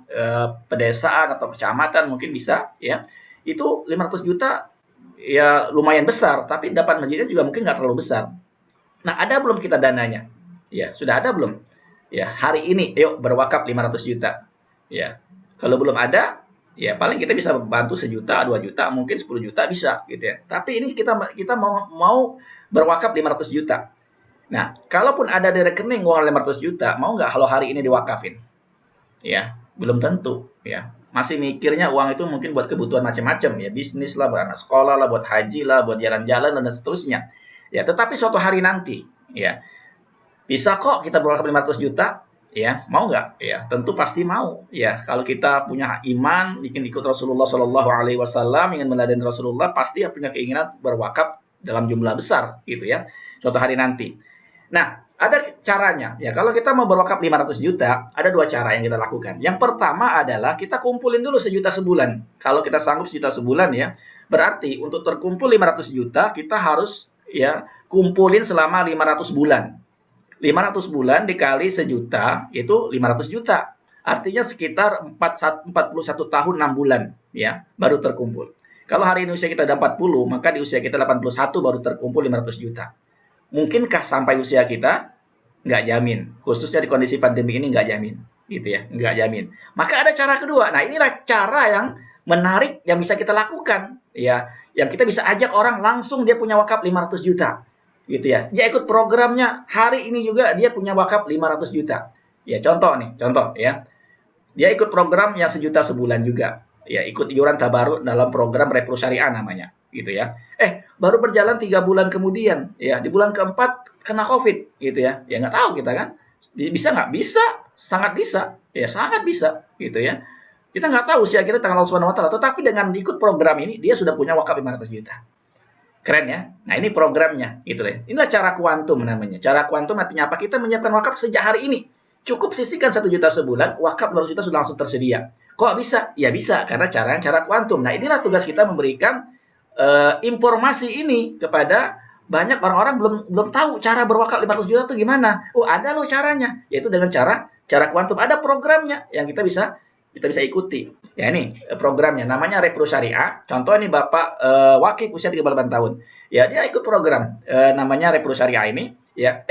pedesaan atau kecamatan mungkin bisa, ya. Itu 500 juta ya lumayan besar, tapi dapat masjidnya juga mungkin nggak terlalu besar. Nah, ada belum kita dananya? Ya, sudah ada belum? Ya, hari ini yuk berwakaf 500 juta. Ya. Kalau belum ada, ya paling kita bisa bantu 1 juta, 2 juta, mungkin 10 juta bisa, gitu, ya. Tapi ini kita mau berwakaf 500 juta. Nah, kalaupun ada di rekening uang 500 juta, mau nggak kalau hari ini diwakafin? Ya, belum tentu, ya. Masih mikirnya uang itu mungkin buat kebutuhan macam-macam, ya, bisnis lah, buat anak sekolah lah, buat haji lah, buat jalan-jalan dan seterusnya. Ya, tetapi suatu hari nanti, ya, bisa kok kita berwakaf 500 juta, ya, mau nggak? Ya, tentu pasti mau. Ya, kalau kita punya iman, ingin ikut Rasulullah Shallallahu Alaihi Wasallam, ingin meladeni Rasulullah, pasti punya keinginan berwakaf dalam jumlah besar, gitu ya, suatu hari nanti. Nah, ada caranya. Ya, kalau kita mau berwakaf 500 juta, ada dua cara yang kita lakukan. Yang pertama adalah kita kumpulin dulu sejuta sebulan. Kalau kita sanggup sejuta sebulan, ya, berarti untuk terkumpul 500 juta, kita harus, ya, kumpulin selama 500 bulan. 500 bulan dikali sejuta itu 500 juta. Artinya sekitar 41 tahun 6 bulan, ya, baru terkumpul. Kalau hari ini usia kita udah 40, maka di usia kita 81 baru terkumpul 500 juta. Mungkinkah sampai usia kita? Nggak jamin. Khususnya di kondisi pandemi ini nggak jamin. Gitu ya, nggak jamin. Maka ada cara kedua. Nah, inilah cara yang menarik yang bisa kita lakukan. Ya, yang kita bisa ajak orang langsung dia punya wakaf 500 juta. Gitu ya. Dia ikut programnya, hari ini juga dia punya wakaf 500 juta. Ya, contoh nih, contoh ya. Dia ikut program yang sejuta sebulan juga. Ya, ikut iuran tabaruk dalam program Repro Syariah namanya, gitu ya. Baru berjalan 3 bulan kemudian, ya, di bulan keempat kena COVID, gitu ya. Ya nggak tahu kita kan. Bisa nggak? Bisa, sangat bisa. Ya, sangat bisa, gitu ya. Kita nggak tahu usia kita tanggal Allah Subhanahu wa taala, tetapi dengan ikut program ini dia sudah punya wakaf 500 juta. Keren ya. Nah, ini programnya, gitu ya. Inilah cara kuantum namanya. Cara kuantum artinya apa? Kita menyiapkan wakaf sejak hari ini. Cukup sisihkan 1 juta sebulan, wakaf 200 juta sudah langsung tersedia. Kok bisa? Ya bisa, karena cara kuantum. Nah, inilah tugas kita memberikan informasi ini kepada banyak orang-orang belum tahu cara berwakaf 500 juta itu gimana. Oh, ada loh caranya, yaitu dengan cara kuantum. Ada programnya yang kita bisa ikuti. Ya, ini programnya namanya Repro Syariah. Contoh ini Bapak wakif usia 38 tahun. Ya, dia ikut program namanya Repro Syariah ini, ya.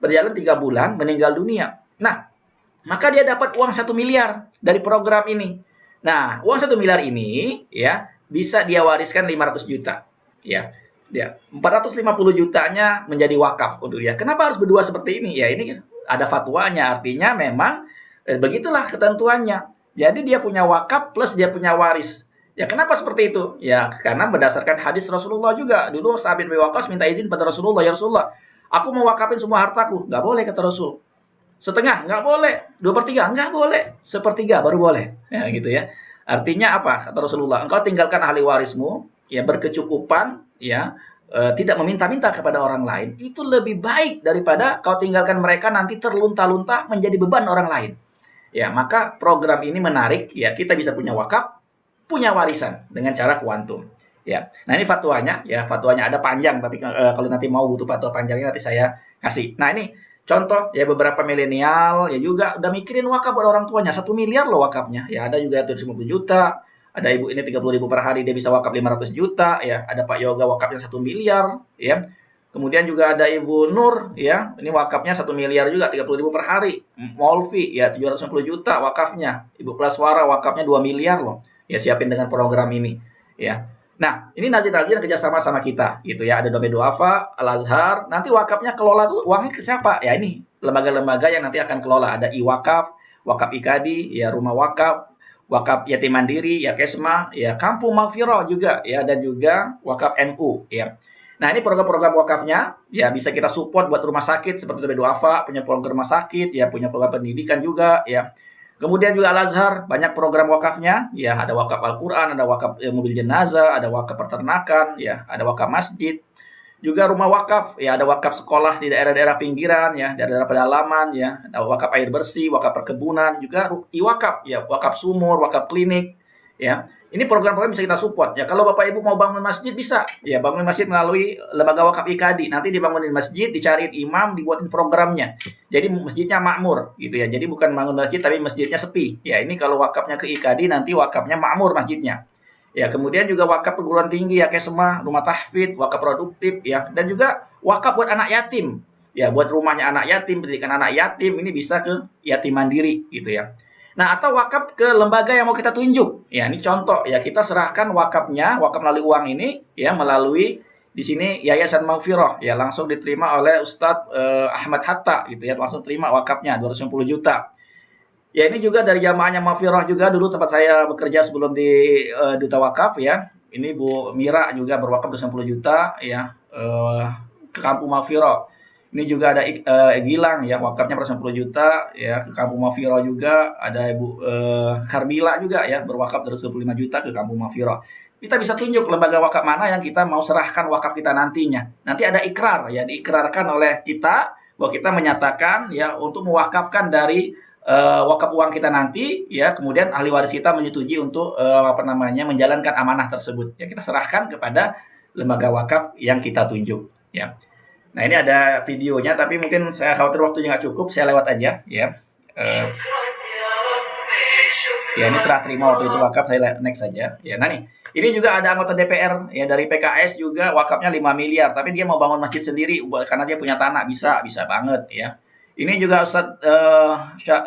Berjalan 3 bulan meninggal dunia. Nah, maka dia dapat uang 1 miliar dari program ini. Nah, uang 1 miliar ini, ya, bisa dia wariskan 500 juta. Ya, dia 450 jutanya menjadi wakaf untuk dia. Kenapa harus berdua seperti ini? Ya, ini ada fatwanya. Artinya memang begitulah ketentuannya. Jadi dia punya wakaf plus dia punya waris. Ya, kenapa seperti itu? Ya, karena berdasarkan hadis Rasulullah juga. Dulu Sa'ad bin Abi Waqqas minta izin pada Rasulullah, "Ya Rasulullah, aku mau wakafin semua hartaku." Nggak boleh, kata Rasul. Setengah, nggak boleh. 2/3, nggak boleh. 1/3 baru boleh. Ya, gitu ya. Artinya apa? Kata Rasulullah, engkau tinggalkan ahli warismu, ya, berkecukupan, ya, tidak meminta-minta kepada orang lain. Itu lebih baik daripada kau tinggalkan mereka nanti terlunta-lunta menjadi beban orang lain. Ya, maka program ini menarik, ya, kita bisa punya wakaf, punya warisan dengan cara kuantum. Ya. Nah, ini fatwanya, ya, fatwanya ada panjang, tapi kalau nanti mau butuh fatwa panjangnya nanti saya kasih. Nah, ini contoh, ya, beberapa milenial ya juga udah mikirin wakaf buat orang tuanya. 1 miliar loh wakafnya. Ya, ada juga 750 juta. Ada ibu ini 30.000 per hari dia bisa wakaf 500 juta, ya. Ada Pak Yoga wakafnya 1 miliar, ya. Kemudian juga ada Ibu Nur, ya. Ini wakafnya 1 miliar juga, 30.000 per hari. Molvi, ya, 750 juta wakafnya. Ibu Plaswara wakafnya 2 miliar loh. Ya, siapin dengan program ini, ya. Nah, ini nazir-nazir kerjasama sama kita, gitu ya. Ada Dobe Duafa, Al-Azhar. Nanti wakafnya kelola tuh uangnya ke siapa? Ya, ini lembaga-lembaga yang nanti akan kelola. Ada IWakaf, Wakaf IKADI, ya, Rumah Wakaf, Wakaf Yatim Mandiri, ya, Kesma, ya, Kampung Maghfirah juga, ya, dan juga Wakaf NU, ya. Nah, ini program-program wakafnya, ya, bisa kita support buat rumah sakit seperti Dobe Duafa, punya program rumah sakit, ya, punya program pendidikan juga, ya. Kemudian juga Al-Azhar, banyak program wakafnya, ya, ada wakaf Al-Quran, ada wakaf mobil jenazah, ada wakaf peternakan, ya, ada wakaf masjid, juga rumah wakaf, ya, ada wakaf sekolah di daerah-daerah pinggiran, ya, daerah pedalaman, ya, ada wakaf air bersih, wakaf perkebunan, juga iwakaf, ya, wakaf sumur, wakaf klinik, ya. Ini program-program bisa kita support. Ya, kalau Bapak Ibu mau bangun masjid bisa. Ya, bangun masjid melalui lembaga wakaf IKADI. Nanti dibangunin masjid, dicariin imam, dibuatin programnya. Jadi masjidnya makmur, gitu ya. Jadi bukan bangun masjid tapi masjidnya sepi. Ya, ini kalau wakafnya ke IKADI nanti wakafnya makmur masjidnya. Ya, kemudian juga wakaf perguruan tinggi, ya, Kesma, rumah tahfidz, wakaf produktif, ya, dan juga wakaf buat anak yatim. Ya, buat rumahnya anak yatim, pendidikan anak yatim, ini bisa ke yatim mandiri, gitu ya. Nah, atau wakaf ke lembaga yang mau kita tunjuk. Ya, ini contoh, ya, kita serahkan wakafnya, wakaf melalui uang ini, ya, melalui di sini Yayasan Maghfirah, ya, langsung diterima oleh Ustadz Ahmad Hatta, gitu ya, langsung terima wakafnya 250 juta. Ya ini juga dari jamaahnya Mafirah juga, dulu tempat saya bekerja sebelum di Duta Wakaf ya. Ini Bu Mira juga berwakaf 20 juta ya ke Kampung Mafirah. Ini juga ada Gilang ya, wakafnya 10 juta ya ke Kampung Mafirah juga. Ada Ibu Karbila juga ya berwakaf 25 juta ke Kampung Mafirah. Kita bisa tunjuk lembaga wakaf mana yang kita mau serahkan wakaf kita nantinya. Nanti ada ikrar ya, diikrarkan oleh kita bahwa kita menyatakan ya untuk mewakafkan dari wakaf uang kita nanti ya, kemudian ahli waris kita menyetujui untuk menjalankan amanah tersebut ya, kita serahkan kepada lembaga wakaf yang kita tunjuk ya. Nah ini ada videonya, tapi mungkin saya khawatir waktunya nggak cukup, saya lewat aja ya. Ya ini serah terima waktu itu wakaf, saya next saja ya. Nah nih, ini juga ada anggota DPR ya dari PKS juga, wakafnya 5 miliar, tapi dia mau bangun masjid sendiri karena dia punya tanah, bisa banget ya. Ini juga Ustadz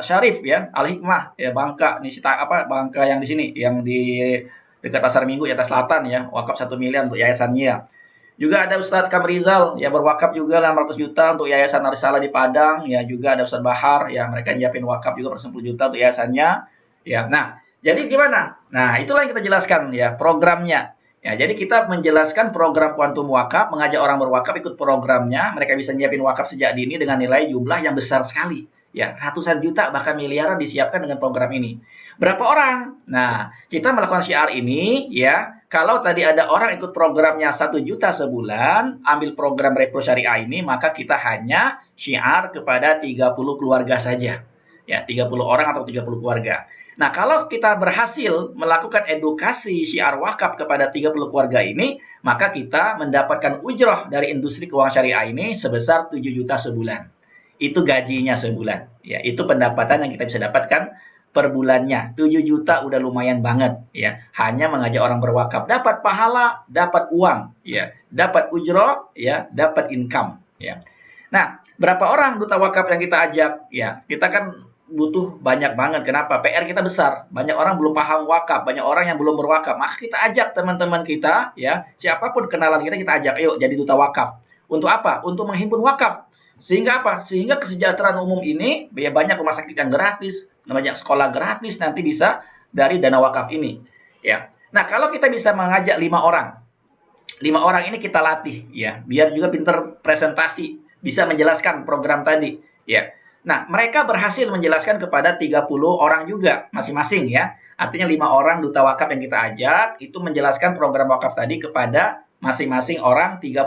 Syarif ya, Al-Hikmah ya, Bangka. Ini Bangka yang di sini, yang di dekat Pasar Minggu Jakarta Selatan ya, wakaf 1 miliar untuk yayasannya. Juga ada Ustadz Kamrizal ya, berwakaf juga 600 juta untuk Yayasan Arisalah di Padang ya. Juga ada Ustadz Bahar ya, mereka nyiapin wakaf juga 10 juta untuk yayasannya ya. Nah, jadi gimana? Nah, itulah yang kita jelaskan ya programnya. Ya, jadi kita menjelaskan program kuantum wakaf, mengajak orang berwakaf ikut programnya, mereka bisa nyiapin wakaf sejak dini dengan nilai jumlah yang besar sekali. Ya, ratusan juta bahkan miliaran disiapkan dengan program ini. Berapa orang? Nah, kita melakukan syiar ini ya, kalau tadi ada orang ikut programnya 1 juta sebulan, ambil program Repro Syariah ini, maka kita hanya syiar kepada 30 keluarga saja. Ya, 30 orang atau 30 keluarga. Nah, kalau kita berhasil melakukan edukasi syiar wakaf kepada 30 keluarga ini, maka kita mendapatkan ujroh dari industri keuangan syariah ini sebesar 7 juta sebulan. Itu gajinya sebulan. Ya, itu pendapatan yang kita bisa dapatkan per bulannya. 7 juta udah lumayan banget ya. Hanya mengajak orang berwakaf, dapat pahala, dapat uang ya, dapat ujroh ya, dapat income ya. Nah, berapa orang duta wakaf yang kita ajak ya? Kita kan butuh banyak banget. Kenapa? PR kita besar. Banyak orang belum paham wakaf, banyak orang yang belum berwakaf. Maka kita ajak teman-teman kita ya, siapapun kenalan kita ajak, ayo jadi duta wakaf. Untuk apa? Untuk menghimpun wakaf. Sehingga apa? Sehingga kesejahteraan umum ini, ya banyak rumah sakit yang gratis, banyak sekolah gratis nanti bisa dari dana wakaf ini. Ya. Nah, kalau kita bisa mengajak 5 orang. 5 orang ini kita latih ya, biar juga pinter presentasi, bisa menjelaskan program tadi ya. Nah, mereka berhasil menjelaskan kepada 30 orang juga masing-masing ya. Artinya 5 orang duta wakaf yang kita ajak itu menjelaskan program wakaf tadi kepada masing-masing orang 30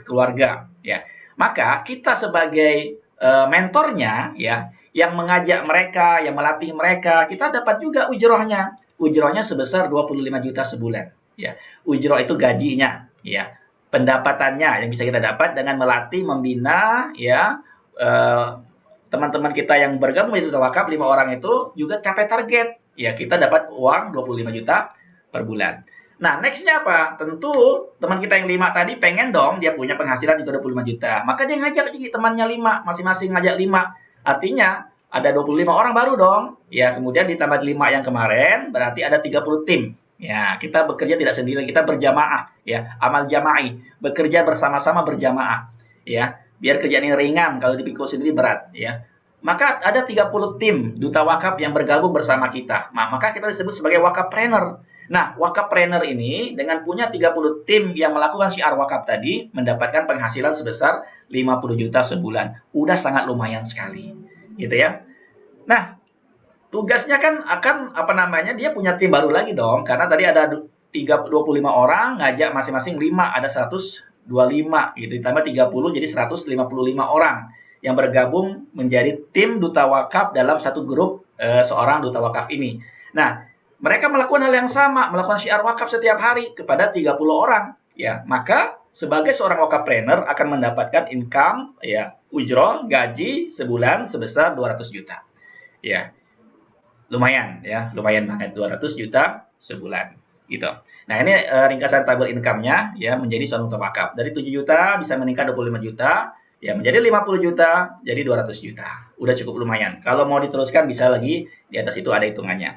keluarga ya. Maka kita sebagai mentornya ya, yang mengajak mereka, yang melatih mereka, kita dapat juga ujrohnya. Ujrohnya sebesar 25 juta sebulan ya. Ujroh itu gajinya ya. Pendapatannya yang bisa kita dapat dengan melatih, membina ya teman-teman kita yang bergabung di duta wakaf 5 orang itu juga capai target. Ya, kita dapat uang 25 juta per bulan. Nah, next-nya apa? Tentu teman kita yang 5 tadi pengen dong dia punya penghasilan itu 25 juta. Maka dia ngajak lagi temannya 5, masing-masing ngajak 5. Artinya ada 25 orang baru dong. Ya, kemudian ditambah 5 yang kemarin berarti ada 30 tim. Ya, kita bekerja tidak sendiri, kita berjamaah ya, amal jama'i, bekerja bersama-sama berjamaah ya. Biar kerjaan ini ringan, kalau dipikul sendiri berat ya. Maka ada 30 tim duta wakaf yang bergabung bersama kita. Nah, maka kita disebut sebagai wakafpreneur. Nah, wakafpreneur ini dengan punya 30 tim yang melakukan syiar wakaf tadi mendapatkan penghasilan sebesar 50 juta sebulan. Udah sangat lumayan sekali. Gitu ya. Nah, tugasnya kan akan dia punya tim baru lagi dong, karena tadi ada 25 orang ngajak masing-masing 5, ada 125 gitu, ditambah 30 jadi 155 orang yang bergabung menjadi tim duta wakaf dalam satu grup seorang duta wakaf ini. Nah, mereka melakukan hal yang sama, melakukan syiar wakaf setiap hari kepada 30 orang ya. Maka sebagai seorang wakafpreneur akan mendapatkan income ya, ujroh gaji sebulan sebesar 200 juta. Ya. Lumayan ya, lumayan banget 200 juta sebulan gitu. Nah, ini ringkasan tabel income-nya ya menjadi seorang duta wakaf. Dari 7 juta bisa meningkat 25 juta, ya menjadi 50 juta, jadi 200 juta. Udah cukup lumayan. Kalau mau diteruskan bisa lagi, di atas itu ada hitungannya.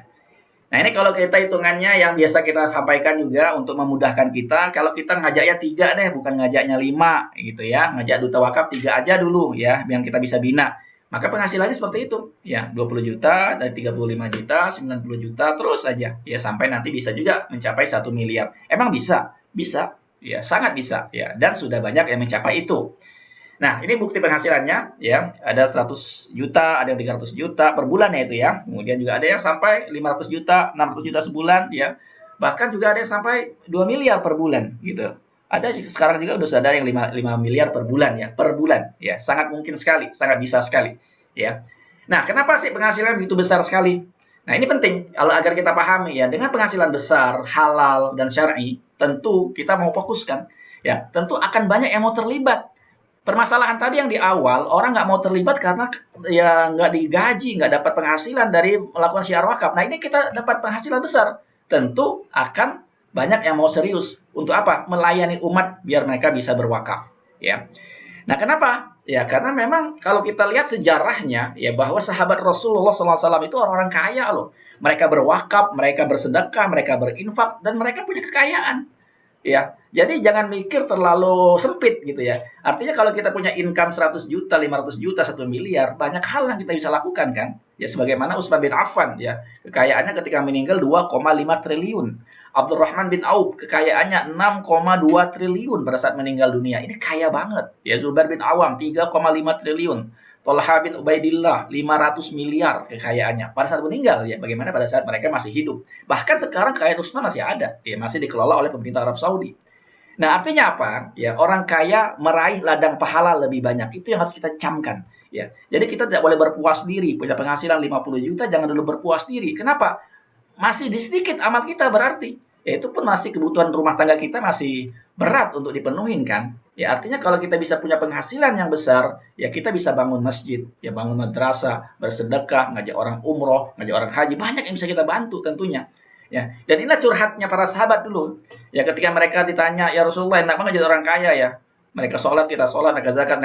Nah, ini kalau kita hitungannya yang biasa kita sampaikan juga untuk memudahkan kita, kalau kita ngajaknya 3 deh, bukan ngajaknya 5 gitu ya. Ngajak duta wakaf 3 aja dulu ya, yang kita bisa bina. Maka penghasilannya seperti itu, ya 20 juta, dari 35 juta, 90 juta, terus saja, ya sampai nanti bisa juga mencapai 1 miliar. Emang bisa? Bisa, ya sangat bisa, ya dan sudah banyak yang mencapai itu. Nah, ini bukti penghasilannya, ya ada 100 juta, ada yang 300 juta per bulan ya itu ya. Kemudian juga ada yang sampai 500 juta, 600 juta sebulan, ya. Bahkan juga ada yang sampai 2 miliar per bulan, gitu. Ada sekarang juga udah ada yang 5 miliar per bulan ya, sangat mungkin sekali, sangat bisa sekali, ya. Nah, kenapa sih penghasilan begitu besar sekali? Nah, ini penting kalau agar kita pahami ya, dengan penghasilan besar, halal dan syar'i, tentu kita mau fokuskan, ya, tentu akan banyak yang mau terlibat. Permasalahan tadi yang di awal, orang nggak mau terlibat karena ya nggak digaji, nggak dapat penghasilan dari melakukan syiar wakaf. Nah, ini kita dapat penghasilan besar, tentu akan banyak yang mau serius untuk apa? Melayani umat biar mereka bisa berwakaf, ya. Nah, kenapa? Ya, karena memang kalau kita lihat sejarahnya, ya bahwa sahabat Rasulullah SAW itu orang-orang kaya loh. Mereka berwakaf, mereka bersedekah, mereka berinfak, dan mereka punya kekayaan. Ya, jadi jangan mikir terlalu sempit gitu ya. Artinya kalau kita punya income 100 juta, 500 juta, 1 miliar, banyak hal yang kita bisa lakukan kan. Ya, sebagaimana Utsman bin Affan ya, kekayaannya ketika meninggal 2,5 triliun. Abdurrahman bin Auf kekayaannya 6,2 triliun pada saat meninggal dunia. Ini kaya banget. Ya, Zubair bin Awam 3,5 triliun. Tolha bin Ubaidillah 500 miliar kekayaannya pada saat meninggal ya, bagaimana pada saat mereka masih hidup. Bahkan sekarang kekayaan Utsman masih ada, ya masih dikelola oleh pemerintah Arab Saudi. Nah, artinya apa? Ya, orang kaya meraih ladang pahala lebih banyak. Itu yang harus kita camkan, ya. Jadi kita tidak boleh berpuas diri, punya penghasilan 50 juta jangan dulu berpuas diri. Kenapa? Masih di sedikit amal kita berarti. Ya, itu pun masih kebutuhan rumah tangga kita masih berat untuk dipenuhin kan. Ya, artinya kalau kita bisa punya penghasilan yang besar, ya kita bisa bangun masjid, ya bangun madrasah, bersedekah, ngajak orang umroh, ngajak orang haji, banyak yang bisa kita bantu tentunya. Ya, dan inilah curhatnya para sahabat dulu. Ya, ketika mereka ditanya, ya Rasulullah, enak banget jadi orang kaya ya. Mereka sholat, kita sholat, mereka zakat,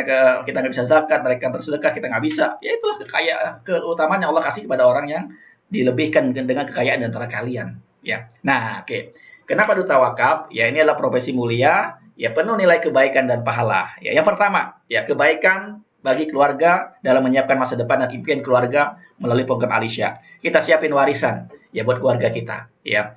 kita nggak bisa zakat, mereka bersedekah, kita nggak bisa. Ya itulah kekayaan, keutamaan yang Allah kasih kepada orang yang dilebihkan dengan kekayaan di antara kalian. Ya, nah oke. Kenapa duta wakaf? Ya ini adalah profesi mulia, ya penuh nilai kebaikan dan pahala. Ya, yang pertama, ya kebaikan bagi keluarga dalam menyiapkan masa depan dan impian keluarga melalui program Alisya. Kita siapin warisan ya buat keluarga kita, ya.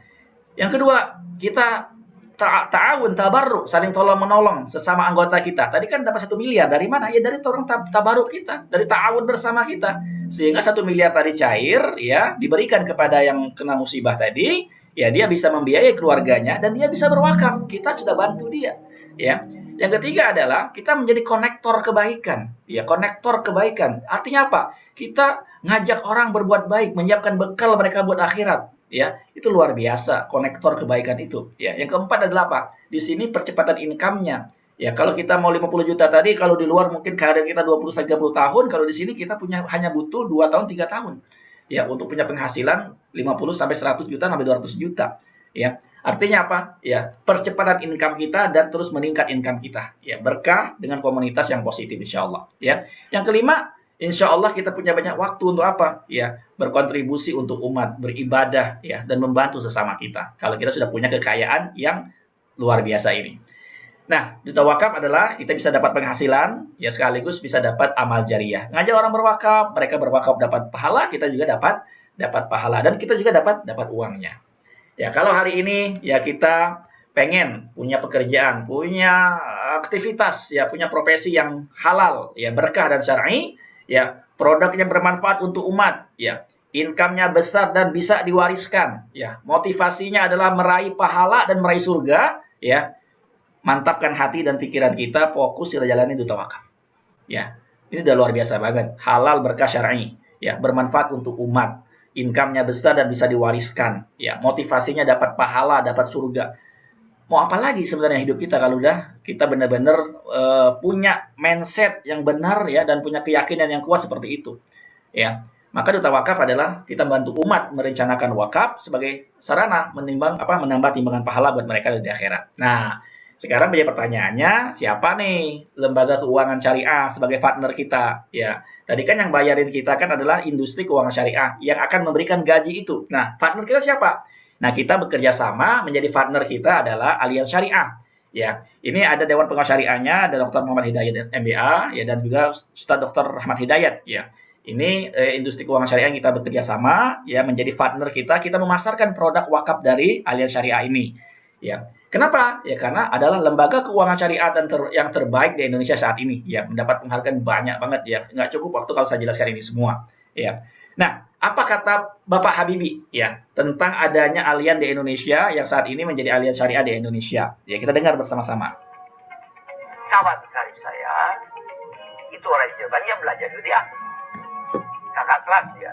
Yang kedua, kita ta'awun, tabarruk, saling tolong menolong sesama anggota kita. Tadi kan dapat 1 miliar dari mana? Ya dari tolong tabarruk kita, dari ta'awun bersama kita. Sehingga 1 miliar tadi cair ya diberikan kepada yang kena musibah tadi. Ya, dia bisa membiayai keluarganya dan dia bisa berwakaf. Kita sudah bantu dia, ya. Yang ketiga adalah kita menjadi konektor kebaikan. Ya, konektor kebaikan. Artinya apa? Kita ngajak orang berbuat baik, menyiapkan bekal mereka buat akhirat, ya. Itu luar biasa konektor kebaikan itu, ya. Yang keempat adalah apa? Di sini percepatan income-nya. Ya, kalau kita mau 50 juta tadi, kalau di luar mungkin karir kita 20-30 tahun, kalau di sini kita hanya butuh 2 tahun, 3 tahun. Ya, untuk punya penghasilan 50 sampai 100 juta sampai 200 juta. Ya. Artinya apa? Ya, percepatan income kita dan terus meningkat income kita. Ya, berkah dengan komunitas yang positif insyaallah, ya. Yang kelima, insyaallah kita punya banyak waktu untuk apa? Ya, berkontribusi untuk umat, beribadah ya dan membantu sesama kita. Kalau kita sudah punya kekayaan yang luar biasa ini. Nah, duta wakaf adalah kita bisa dapat penghasilan, ya sekaligus bisa dapat amal jariah. Ngajak orang berwakaf, mereka berwakaf dapat pahala, kita juga dapat pahala dan kita juga dapat uangnya. Ya, kalau hari ini ya kita pengen punya pekerjaan, punya aktivitas, ya punya profesi yang halal, ya berkah dan syar'i, ya produknya bermanfaat untuk umat, ya income-nya besar dan bisa diwariskan, ya motivasinya adalah meraih pahala dan meraih surga, ya. Mantapkan hati dan pikiran kita, fokus kita jalani duta wakaf. Ya, ini udah luar biasa banget. Halal berkah syar'i, ya, bermanfaat untuk umat, income-nya besar dan bisa diwariskan, ya, motivasinya dapat pahala, dapat surga. Mau apa lagi sebenarnya hidup kita kalau udah kita benar-benar punya mindset yang benar ya dan punya keyakinan yang kuat seperti itu. Ya. Maka duta wakaf adalah kita bantu umat merencanakan wakaf sebagai sarana menambah timbangan pahala buat mereka di akhirat. Nah, sekarang menjadi pertanyaannya, siapa nih lembaga keuangan syariah sebagai partner kita? Ya, tadi kan yang bayarin kita kan adalah industri keuangan syariah yang akan memberikan gaji itu. Nah, partner kita siapa? Nah, kita bekerja sama menjadi partner kita adalah Allianz Syariah. Ya, ini ada Dewan Pengawas Syariahnya, ada Dr. Muhammad Hidayat MBA, ya, dan juga Ustadz Dr. Rahmat Hidayat, ya. Ini industri keuangan syariah yang kita bekerja sama, ya, menjadi partner kita memasarkan produk wakaf dari Aliansi Syariah ini, ya. Kenapa? Ya karena adalah lembaga keuangan syariah yang terbaik di Indonesia saat ini, ya, mendapat penghargaan banyak banget, ya. Nggak cukup waktu kalau saya jelaskan ini semua, ya. Nah, apa kata Bapak Habibie ya tentang adanya Allian di Indonesia yang saat ini menjadi Allian Syariah di Indonesia? Ya, kita dengar bersama-sama. Kawan karib saya itu orang Jerman yang belajar di dia, kakak kelas dia,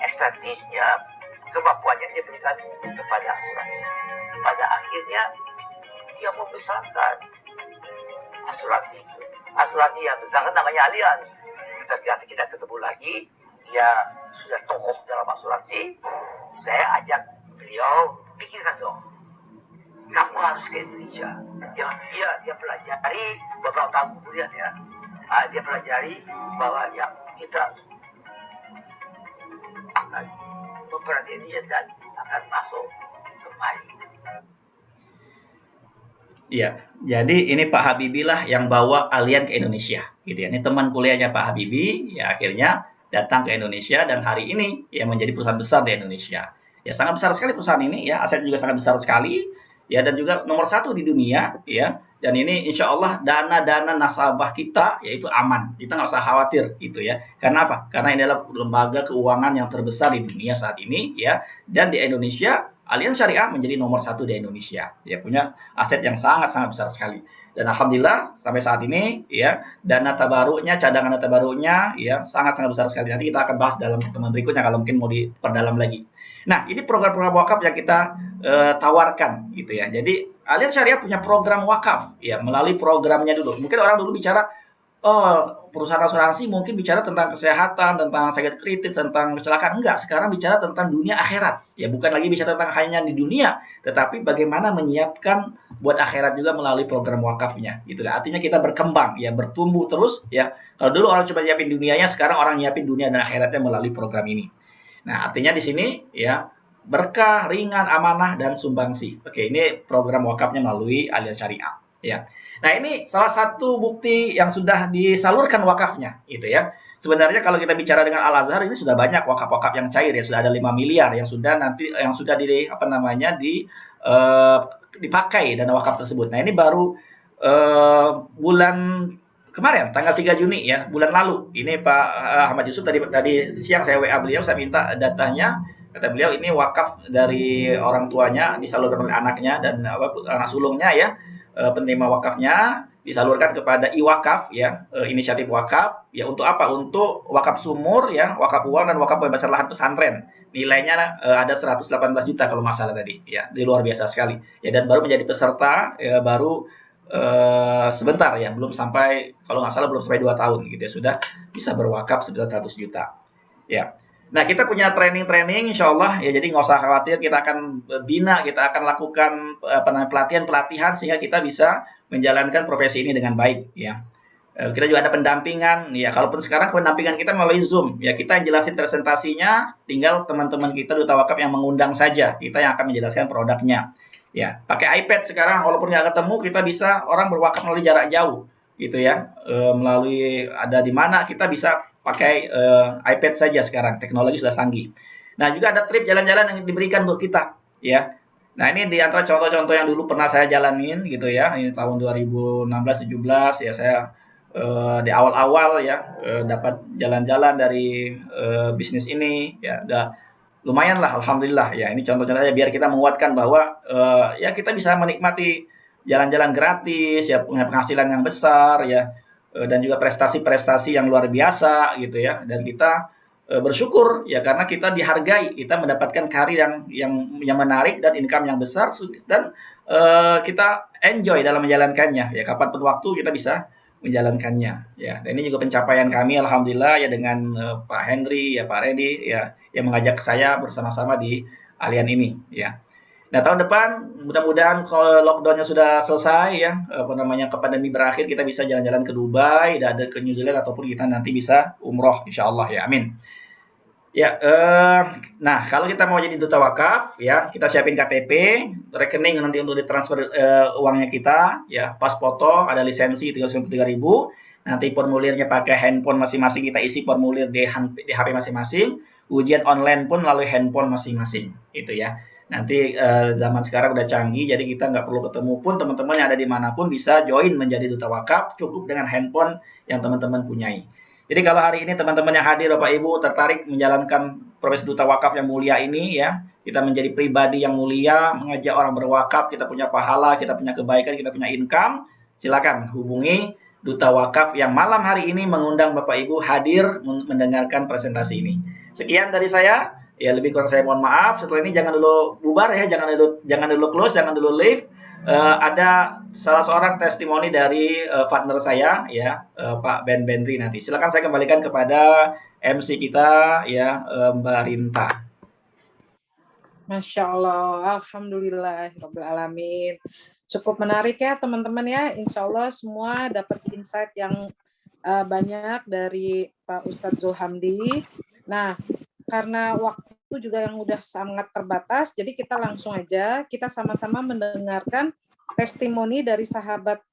ekspertisnya, kemampuannya dia berikan kepada asuransi. Pada akhirnya dia membesarkan asuransi yang besar namanya Allianz. Ketika kita ketemu lagi, dia sudah tokoh dalam asuransi. Saya ajak beliau, pikirkan dong, kamu harus ke Indonesia. Dia pelajari beberapa tahun kemudian ya. Dia pelajari bahwa ya kita akan memperhatikan Indonesia dan akan masuk kembali. Iya, jadi ini Pak Habibie lah yang bawa Allian ke Indonesia, gitu ya. Ini teman kuliahnya Pak Habibie, ya akhirnya datang ke Indonesia dan hari ini ya menjadi perusahaan besar di Indonesia. Ya sangat besar sekali perusahaan ini, ya aset juga sangat besar sekali, ya dan juga nomor 1 di dunia, ya. Dan ini insya Allah dana-dana nasabah kita yaitu aman, kita nggak usah khawatir, gitu ya. Karena apa? Karena ini adalah lembaga keuangan yang terbesar di dunia saat ini, ya. Dan di Indonesia Allianz Syariah menjadi nomor 1 di Indonesia, ya punya aset yang sangat-sangat besar sekali. Dan alhamdulillah sampai saat ini, ya dana tabarunya, cadangan dana tabarunya, ya sangat-sangat besar sekali. Nanti kita akan bahas dalam pertemuan berikutnya kalau mungkin mau diperdalam lagi. Nah, ini program-program wakaf yang kita tawarkan, gitu ya. Jadi Allianz Syariah punya program wakaf, ya melalui programnya dulu. Mungkin orang dulu bicara, perusahaan asuransi mungkin bicara tentang kesehatan, tentang sakit kritis, tentang kecelakaan. Enggak, sekarang bicara tentang dunia akhirat. Ya, bukan lagi bicara tentang hanya di dunia, tetapi bagaimana menyiapkan buat akhirat juga melalui program wakafnya. Gitu. Artinya kita berkembang, ya bertumbuh terus. Ya, kalau dulu orang coba nyiapin dunianya, sekarang orang nyiapin dunia dan akhiratnya melalui program ini. Nah, artinya di sini, ya berkah, ringan, amanah, dan sumbangsi. Oke, ini program wakafnya melalui Allianz Syariah. Ya. Nah, ini salah satu bukti yang sudah disalurkan wakafnya, gitu ya. Sebenarnya kalau kita bicara dengan Al-Azhar ini sudah banyak wakaf-wakaf yang cair ya, sudah ada 5 miliar yang sudah dipakai dana wakaf tersebut. Nah, ini baru bulan kemarin tanggal 3 Juni ya, bulan lalu. Ini Pak Ahmad Yusuf tadi siang saya WA beliau, saya minta datanya. Kata beliau ini wakaf dari orang tuanya disalurkan oleh anaknya dan anak sulungnya ya. Penerima wakafnya disalurkan kepada iwakaf ya, inisiatif wakaf ya, untuk apa? Untuk wakaf sumur ya, wakaf uang dan wakaf pembebasan lahan pesantren. Nilainya ada 118 juta kalau nggak salah tadi ya, di luar biasa sekali ya, dan baru menjadi peserta ya, baru sebentar ya, belum sampai, kalau nggak salah belum sampai 2 tahun gitu ya, sudah bisa berwakaf sebesar 100 juta ya. Nah, kita punya training insya Allah ya, jadi nggak usah khawatir, kita akan bina, kita akan lakukan pelatihan sehingga kita bisa menjalankan profesi ini dengan baik ya. Kita juga ada pendampingan ya, kalaupun sekarang pendampingan kita melalui Zoom ya, kita yang jelasin presentasinya, tinggal teman-teman kita duta wakaf yang mengundang saja, kita yang akan menjelaskan produknya ya. Pakai iPad sekarang, walaupun nggak ketemu, kita bisa orang berwakaf melalui jarak jauh gitu ya, melalui ada di mana kita bisa pakai iPad saja sekarang, teknologi sudah canggih. Nah, juga ada trip jalan-jalan yang diberikan untuk kita ya. Nah, ini di antara contoh-contoh yang dulu pernah saya jalanin gitu ya. Ini tahun 2016-17 ya, saya di awal-awal ya dapat jalan-jalan dari bisnis ini ya, udah lumayan lah alhamdulillah ya. Ini contoh-contoh saja biar kita menguatkan bahwa ya kita bisa menikmati jalan-jalan gratis ya, punya penghasilan yang besar ya, dan juga prestasi-prestasi yang luar biasa gitu ya, dan kita bersyukur ya karena kita dihargai, kita mendapatkan karir yang menarik dan income yang besar, dan kita enjoy dalam menjalankannya ya, kapanpun waktu kita bisa menjalankannya ya. Dan ini juga pencapaian kami alhamdulillah ya, dengan Pak Henry ya, Pak Reddy ya, yang mengajak saya bersama-sama di Allian ini ya. Nah, tahun depan mudah-mudahan kalau lockdown-nya sudah selesai ya, pandemi berakhir, kita bisa jalan-jalan ke Dubai, dan ke New Zealand, ataupun kita nanti bisa umroh insya Allah ya, amin. Ya, nah kalau kita mau jadi duta wakaf, ya kita siapin KTP, rekening nanti untuk ditransfer uangnya kita, ya pas foto, ada lisensi 393.000, nanti formulirnya pakai handphone masing-masing, kita isi formulir di HP masing-masing, ujian online pun melalui handphone masing-masing, itu ya. Nanti zaman sekarang udah canggih, jadi kita nggak perlu ketemu pun, teman-teman yang ada dimanapun bisa join menjadi duta wakaf, cukup dengan handphone yang teman-teman punyai. Jadi kalau hari ini teman-teman yang hadir Bapak Ibu tertarik menjalankan profesi duta wakaf yang mulia ini ya, kita menjadi pribadi yang mulia, mengajak orang berwakaf, kita punya pahala, kita punya kebaikan, kita punya income, silakan hubungi duta wakaf yang malam hari ini mengundang Bapak Ibu hadir mendengarkan presentasi ini. Sekian dari saya. Ya lebih kurang saya mohon maaf. Setelah ini jangan dulu bubar ya, jangan dulu close, jangan dulu leave. Ada salah seorang testimoni dari partner saya ya, Pak Ben Bendri nanti. Silakan saya kembalikan kepada MC kita ya, Mbak Rinta. Masya Allah, Alhamdulillah, Alamin. Cukup menarik ya teman-teman ya. Insya Allah semua dapat insight yang banyak dari Pak Ustadz Zulhamdi. Nah, karena waktu juga yang udah sangat terbatas, jadi kita langsung aja, kita sama-sama mendengarkan testimoni dari sahabat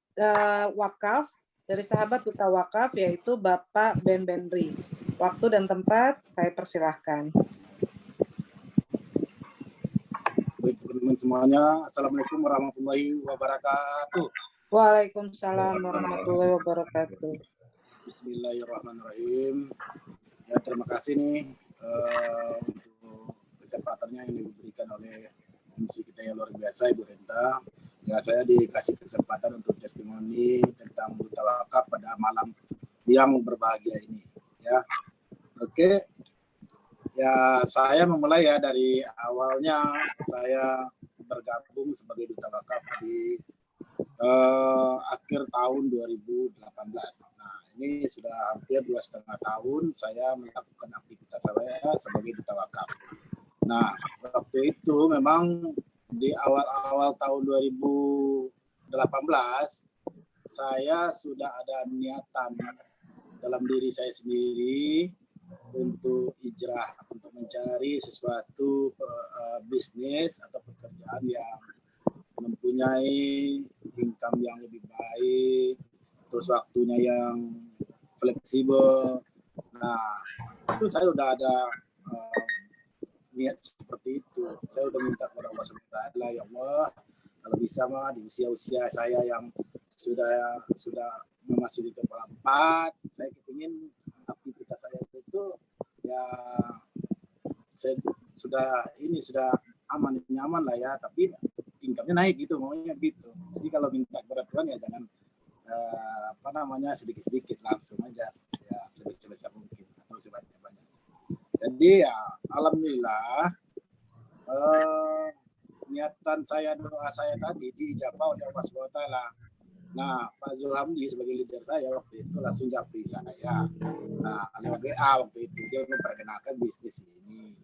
wakaf, dari sahabat duta wakaf, yaitu Bapak Ben Bendri. Waktu dan tempat saya persilahkan. Baik teman-teman semuanya, Assalamualaikum warahmatullahi wabarakatuh. Waalaikumsalam warahmatullahi wabarakatuh. Bismillahirrahmanirrahim. Ya terima kasih nih untuk kesempatannya yang diberikan oleh MC kita yang luar biasa Ibu Renta. Ya saya dikasih kesempatan untuk testimoni tentang duta wakaf pada malam yang berbahagia ini. Ya, oke. Ya saya memulai ya dari awalnya saya bergabung sebagai duta wakaf di akhir tahun 2018. Nah ini sudah hampir 2,5 tahun saya melakukan aktivitas saya sebagai duta wakaf. Nah waktu itu memang di awal-awal tahun 2018 saya sudah ada niatan dalam diri saya sendiri untuk hijrah, untuk mencari sesuatu bisnis atau pekerjaan yang mempunyai income yang lebih baik, terus waktunya yang fleksibel. Nah, itu saya udah ada niat seperti itu. Saya udah minta kepada Allah SWT, ya Allah, kalau bisa mah di usia-usia saya yang sudah memasuki kepala 4, saya kepingin aktivitas saya itu ya sudah aman nyaman lah ya, tapi income-nya naik gitu, maunya gitu. Jadi kalau minta kepada Tuhan ya jangan sedikit-sedikit, langsung aja ya sebesar mungkin atau sebanyak-banyak. Jadi ya alhamdulillah niatan saya, doa saya tadi diijabah oleh Allah SWT. Nah, Pak Zulhamdi sebagai leader saya waktu itu langsung japri saya. Nah, lewat WA waktu itu dia memperkenalkan bisnis ini.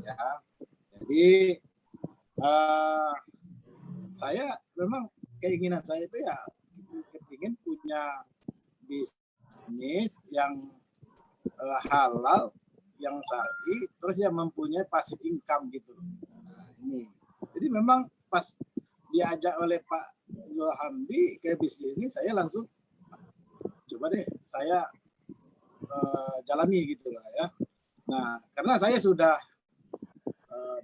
Ya, jadi saya memang keinginan saya itu ya ingin punya bisnis yang halal, yang syar'i, terus yang mempunyai passive income gitu. Nah, ini. Jadi memang pas diajak oleh Pak Zulhamdi ke bisnis ini, saya langsung coba deh saya jalani gitu lah ya. Nah, karena saya sudah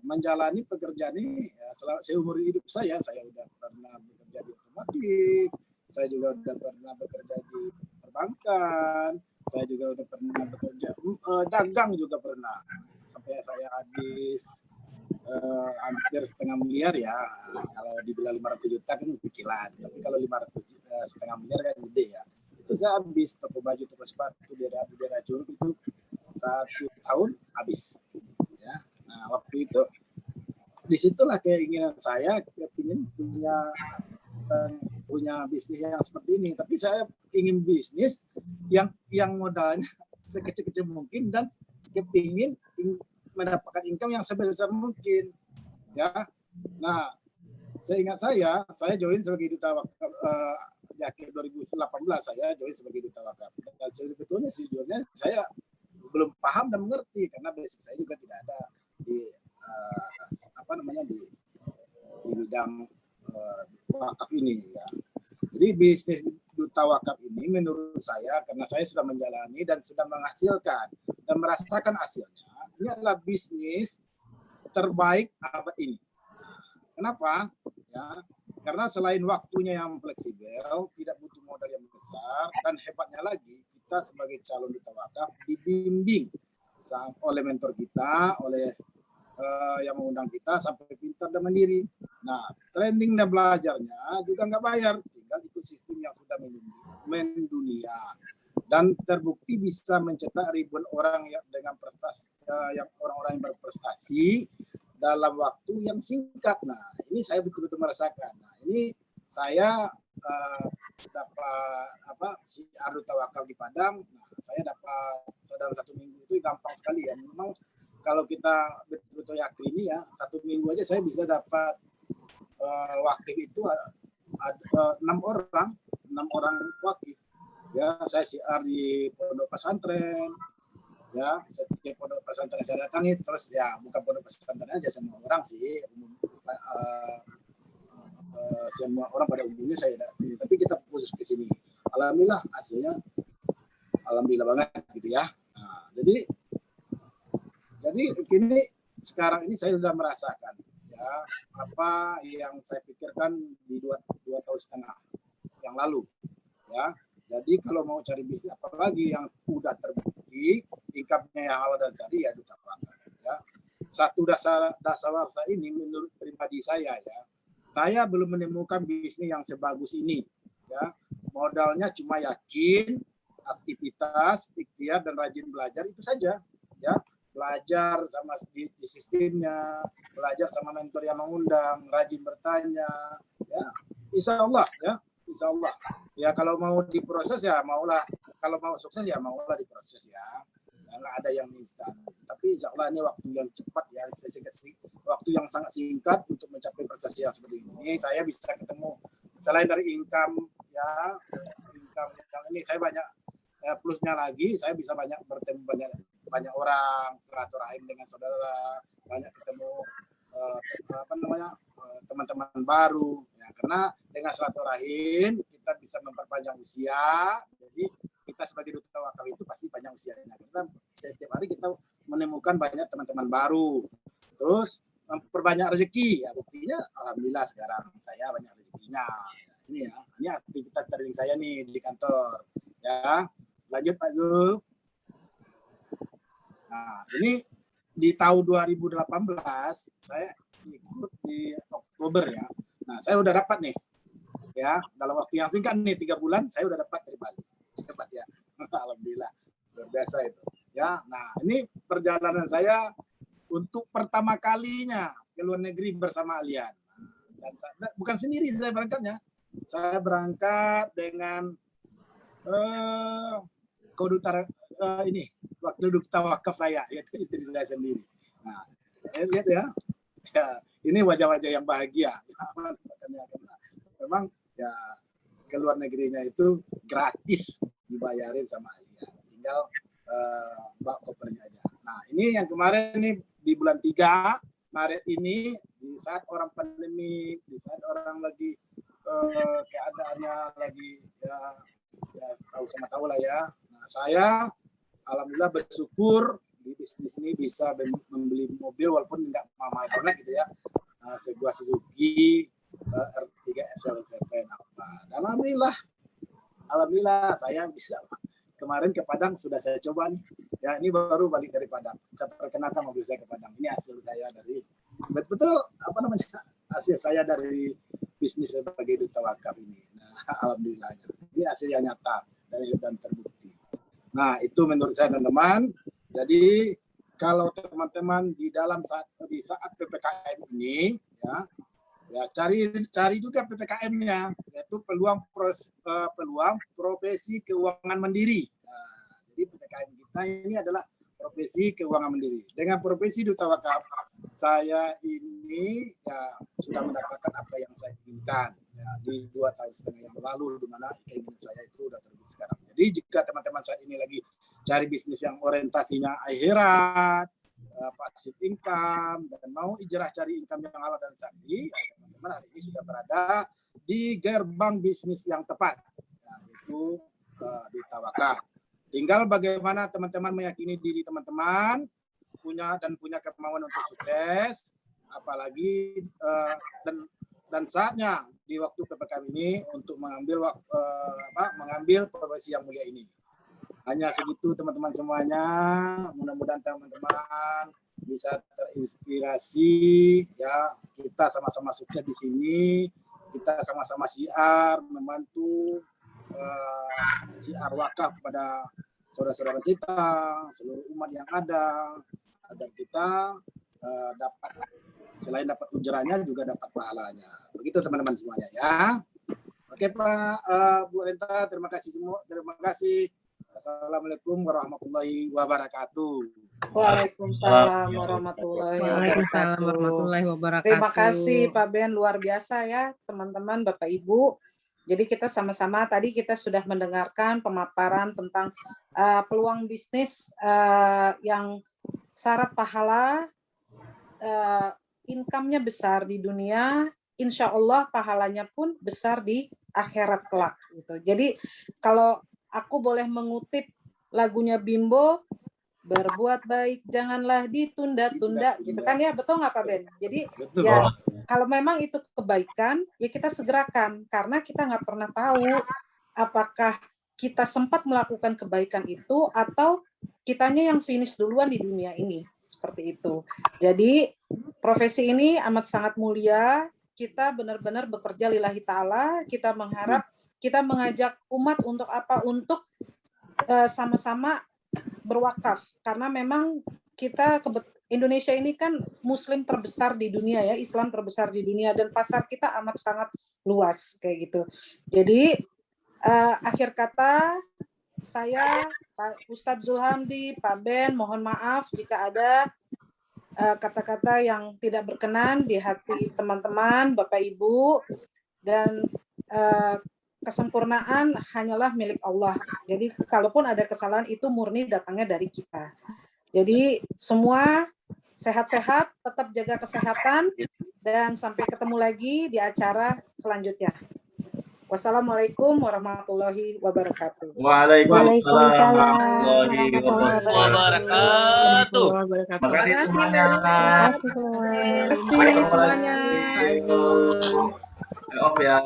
menjalani pekerjaan ini ya, seumur hidup saya udah pernah bekerja di otomotif, saya juga udah pernah bekerja di perbankan, saya juga udah pernah bekerja dagang juga pernah, sampai saya habis hampir 1,5 miliar ya. Kalau dibilang 500 juta kan kecilan, tapi kalau 500 miliar kan gede ya. Itu saya habis toko baju, toko sepatu di daerah Curug itu 1 tahun habis ya. Nah waktu itu disitulah keinginan saya, ingin punya bisnis yang seperti ini, tapi saya ingin bisnis yang modalnya sekecil-kecil mungkin dan kepingin mendapatkan income yang sebesar mungkin ya. Nah seingat saya join sebagai duta wakaf di akhir 2018, saya join sebagai duta wakaf, dan sebetulnya sejujurnya saya belum paham dan mengerti karena basic saya juga tidak ada di di bidang wakaf ini ya. Jadi bisnis duta wakaf ini menurut saya karena saya sudah menjalani dan sudah menghasilkan dan merasakan hasilnya, ini adalah bisnis terbaik abad ini. Kenapa? Ya, karena selain waktunya yang fleksibel, tidak butuh modal yang besar, dan hebatnya lagi kita sebagai calon duta wakaf dibimbing oleh mentor kita, oleh yang mengundang kita sampai pintar dan mandiri. Nah, training dan belajarnya juga nggak bayar, tinggal ikut sistem yang sudah mendunia dan terbukti bisa mencetak ribuan orang yang dengan prestasi, yang orang-orang yang berprestasi dalam waktu yang singkat. Nah, ini saya betul-betul merasakan. Nah, ini saya dapat siar duta wakaf di Padang. Nah, saya dapat dalam 1 minggu itu gampang sekali ya. Memang kalau kita betul-betul yakini ya, 1 minggu aja saya bisa dapat wakif itu ada 6 orang wakif. Ya, saya siar di pondok pesantren. Ya, setiap pondok pesantren saya datangi, terus ya bukan pondok pesantren aja, semua orang sih, semua orang pada umumnya saya datangi. Tapi kita khusus ke sini. Alhamdulillah hasilnya, alhamdulillah banget gitu ya. Nah, jadi kini sekarang ini saya sudah merasakan ya apa yang saya pikirkan di 2 tahun setengah yang lalu ya. Jadi kalau mau cari bisnis apalagi yang udah terbukti income-nya yang halal dan syariah ya duta wakaf ya. Satu dasawarsa ini menurut pribadi saya ya. Saya belum menemukan bisnis yang sebagus ini ya. Modalnya cuma yakin, aktivitas, ikhtiar dan rajin belajar itu saja ya. Belajar sama di sistemnya, belajar sama mentor yang mengundang, rajin bertanya, ya, insya Allah ya, insya Allah. Ya kalau mau diproses ya maulah, kalau mau sukses ya maulah diproses ya, nggak ada yang instan. Tapi insya Allah ini waktu yang cepat ya, waktu yang sangat singkat untuk mencapai prestasi yang seperti ini. Saya bisa ketemu selain dari income ya, income yang ini saya banyak plusnya lagi, saya bisa banyak bertemu banyak orang, silaturahim dengan saudara, banyak ketemu teman-teman baru ya, karena dengan silaturahim kita bisa memperpanjang usia. Jadi kita sebagai duta wakaf itu pasti panjang usianya, karena setiap hari kita menemukan banyak teman-teman baru, terus memperbanyak rezeki ya. Buktinya alhamdulillah sekarang saya banyak rezekinya. Ini ya, ini aktivitas training saya nih di kantor ya. Lanjut Pak Zul. Nah, ini di tahun 2018 saya ikut di Oktober ya. Nah, saya udah dapat nih. Ya, dalam waktu yang singkat nih 3 bulan saya udah dapat dari Bali. Dapat ya. Alhamdulillah. Luar biasa itu. Ya, nah ini perjalanan saya untuk pertama kalinya ke luar negeri bersama Alian. Dan bukan sendiri saya berangkatnya. Saya berangkat dengan kodutar ini waktu duta wakaf saya, yaitu istri saya sendiri. Nah, lihat ya, ini wajah-wajah yang bahagia. Memang ya ke luar negerinya itu gratis dibayarin sama Alia, tinggal bawa kopernya aja. Nah, ini yang kemarin nih di bulan 3 Maret ini, di saat orang pandemi, di saat orang lagi keadaannya lagi ya tahu lah ya. Nah, saya alhamdulillah bersyukur di bisnis ini bisa membeli mobil walaupun nggak mahal banget gitu ya. Sebuah Suzuki R3 SL7 apa. Dan alhamdulillah saya bisa. Kemarin ke Padang sudah saya coba nih. Ya, ini baru balik dari Padang. Saya perkenalkan mobil saya ke Padang. Ini hasil saya dari betul hasil saya dari bisnis sebagai duta wakaf ini. Nah, alhamdulillah. Ini hasil yang nyata dan terbukti. Nah, itu menurut saya teman-teman. Jadi kalau teman-teman di saat PPKM ini ya cari juga PPKM-nya, yaitu peluang profesi keuangan mandiri. Nah, jadi PPKM kita ini adalah profesi keuangan mandiri. Dengan profesi duta wakaf saya ini ya sudah mendapatkan apa yang saya inginkan ya, di 2 tahun setengah yang lalu, di mana keinginan saya itu sudah terbukti sekarang. Jadi jika teman-teman saat ini lagi cari bisnis yang orientasinya akhirat, passive income, dan mau hijrah cari income yang halal dan syar'i, ya, teman-teman hari ini sudah berada di gerbang bisnis yang tepat, yaitu di Tawakal. Tinggal bagaimana teman-teman meyakini diri teman-teman, punya kemauan untuk sukses, apalagi dan saatnya di waktu PPKM ini untuk mengambil profesi yang mulia ini. Hanya segitu teman-teman semuanya. Mudah-mudahan teman-teman bisa terinspirasi, ya. Kita sama-sama sukses di sini. Kita sama-sama syiar membantu syiar wakaf kepada saudara-saudara kita, seluruh umat yang ada, agar kita dapat selain dapat ujrahnya juga dapat pahalanya. Begitu teman-teman semuanya, ya. Oke Pak, Bu Renta, terima kasih semua. Terima kasih. Assalamualaikum warahmatullahi wabarakatuh. Waalaikumsalam warahmatullahi wabarakatuh. Terima kasih Pak Ben, luar biasa ya teman-teman, Bapak Ibu. Jadi kita sama-sama tadi kita sudah mendengarkan pemaparan tentang peluang bisnis yang syarat pahala, income-nya besar di dunia, insya Allah pahalanya pun besar di akhirat kelak. Gitu. Jadi kalau aku boleh mengutip lagunya Bimbo, berbuat baik janganlah ditunda-tunda, gitu kan ya, betul nggak Pak Ben? Jadi betul, ya kalau memang itu kebaikan, ya kita segerakan, karena kita nggak pernah tahu apakah kita sempat melakukan kebaikan itu atau kitanya yang finish duluan di dunia ini, seperti itu. Jadi profesi ini amat sangat mulia, kita benar-benar bekerja lillahi ta'ala, kita mengharap, kita mengajak umat untuk apa? Untuk sama-sama berwakaf, karena memang kita Indonesia ini kan muslim terbesar di dunia ya, Islam terbesar di dunia, dan pasar kita amat sangat luas kayak gitu. Jadi akhir kata saya Pak Ustadz Zulhamdi, Pak Ben, mohon maaf jika ada kata-kata yang tidak berkenan di hati teman-teman, Bapak Ibu, dan kesempurnaan hanyalah milik Allah. Jadi kalaupun ada kesalahan itu murni datangnya dari kita. Jadi semua sehat-sehat, tetap jaga kesehatan, dan sampai ketemu lagi di acara selanjutnya. Wassalamualaikum warahmatullahi wabarakatuh. Waalaikumsalam warahmatullahi wabarakatuh. Terima kasih semuanya. Terima kasih semuanya. Maaf ya.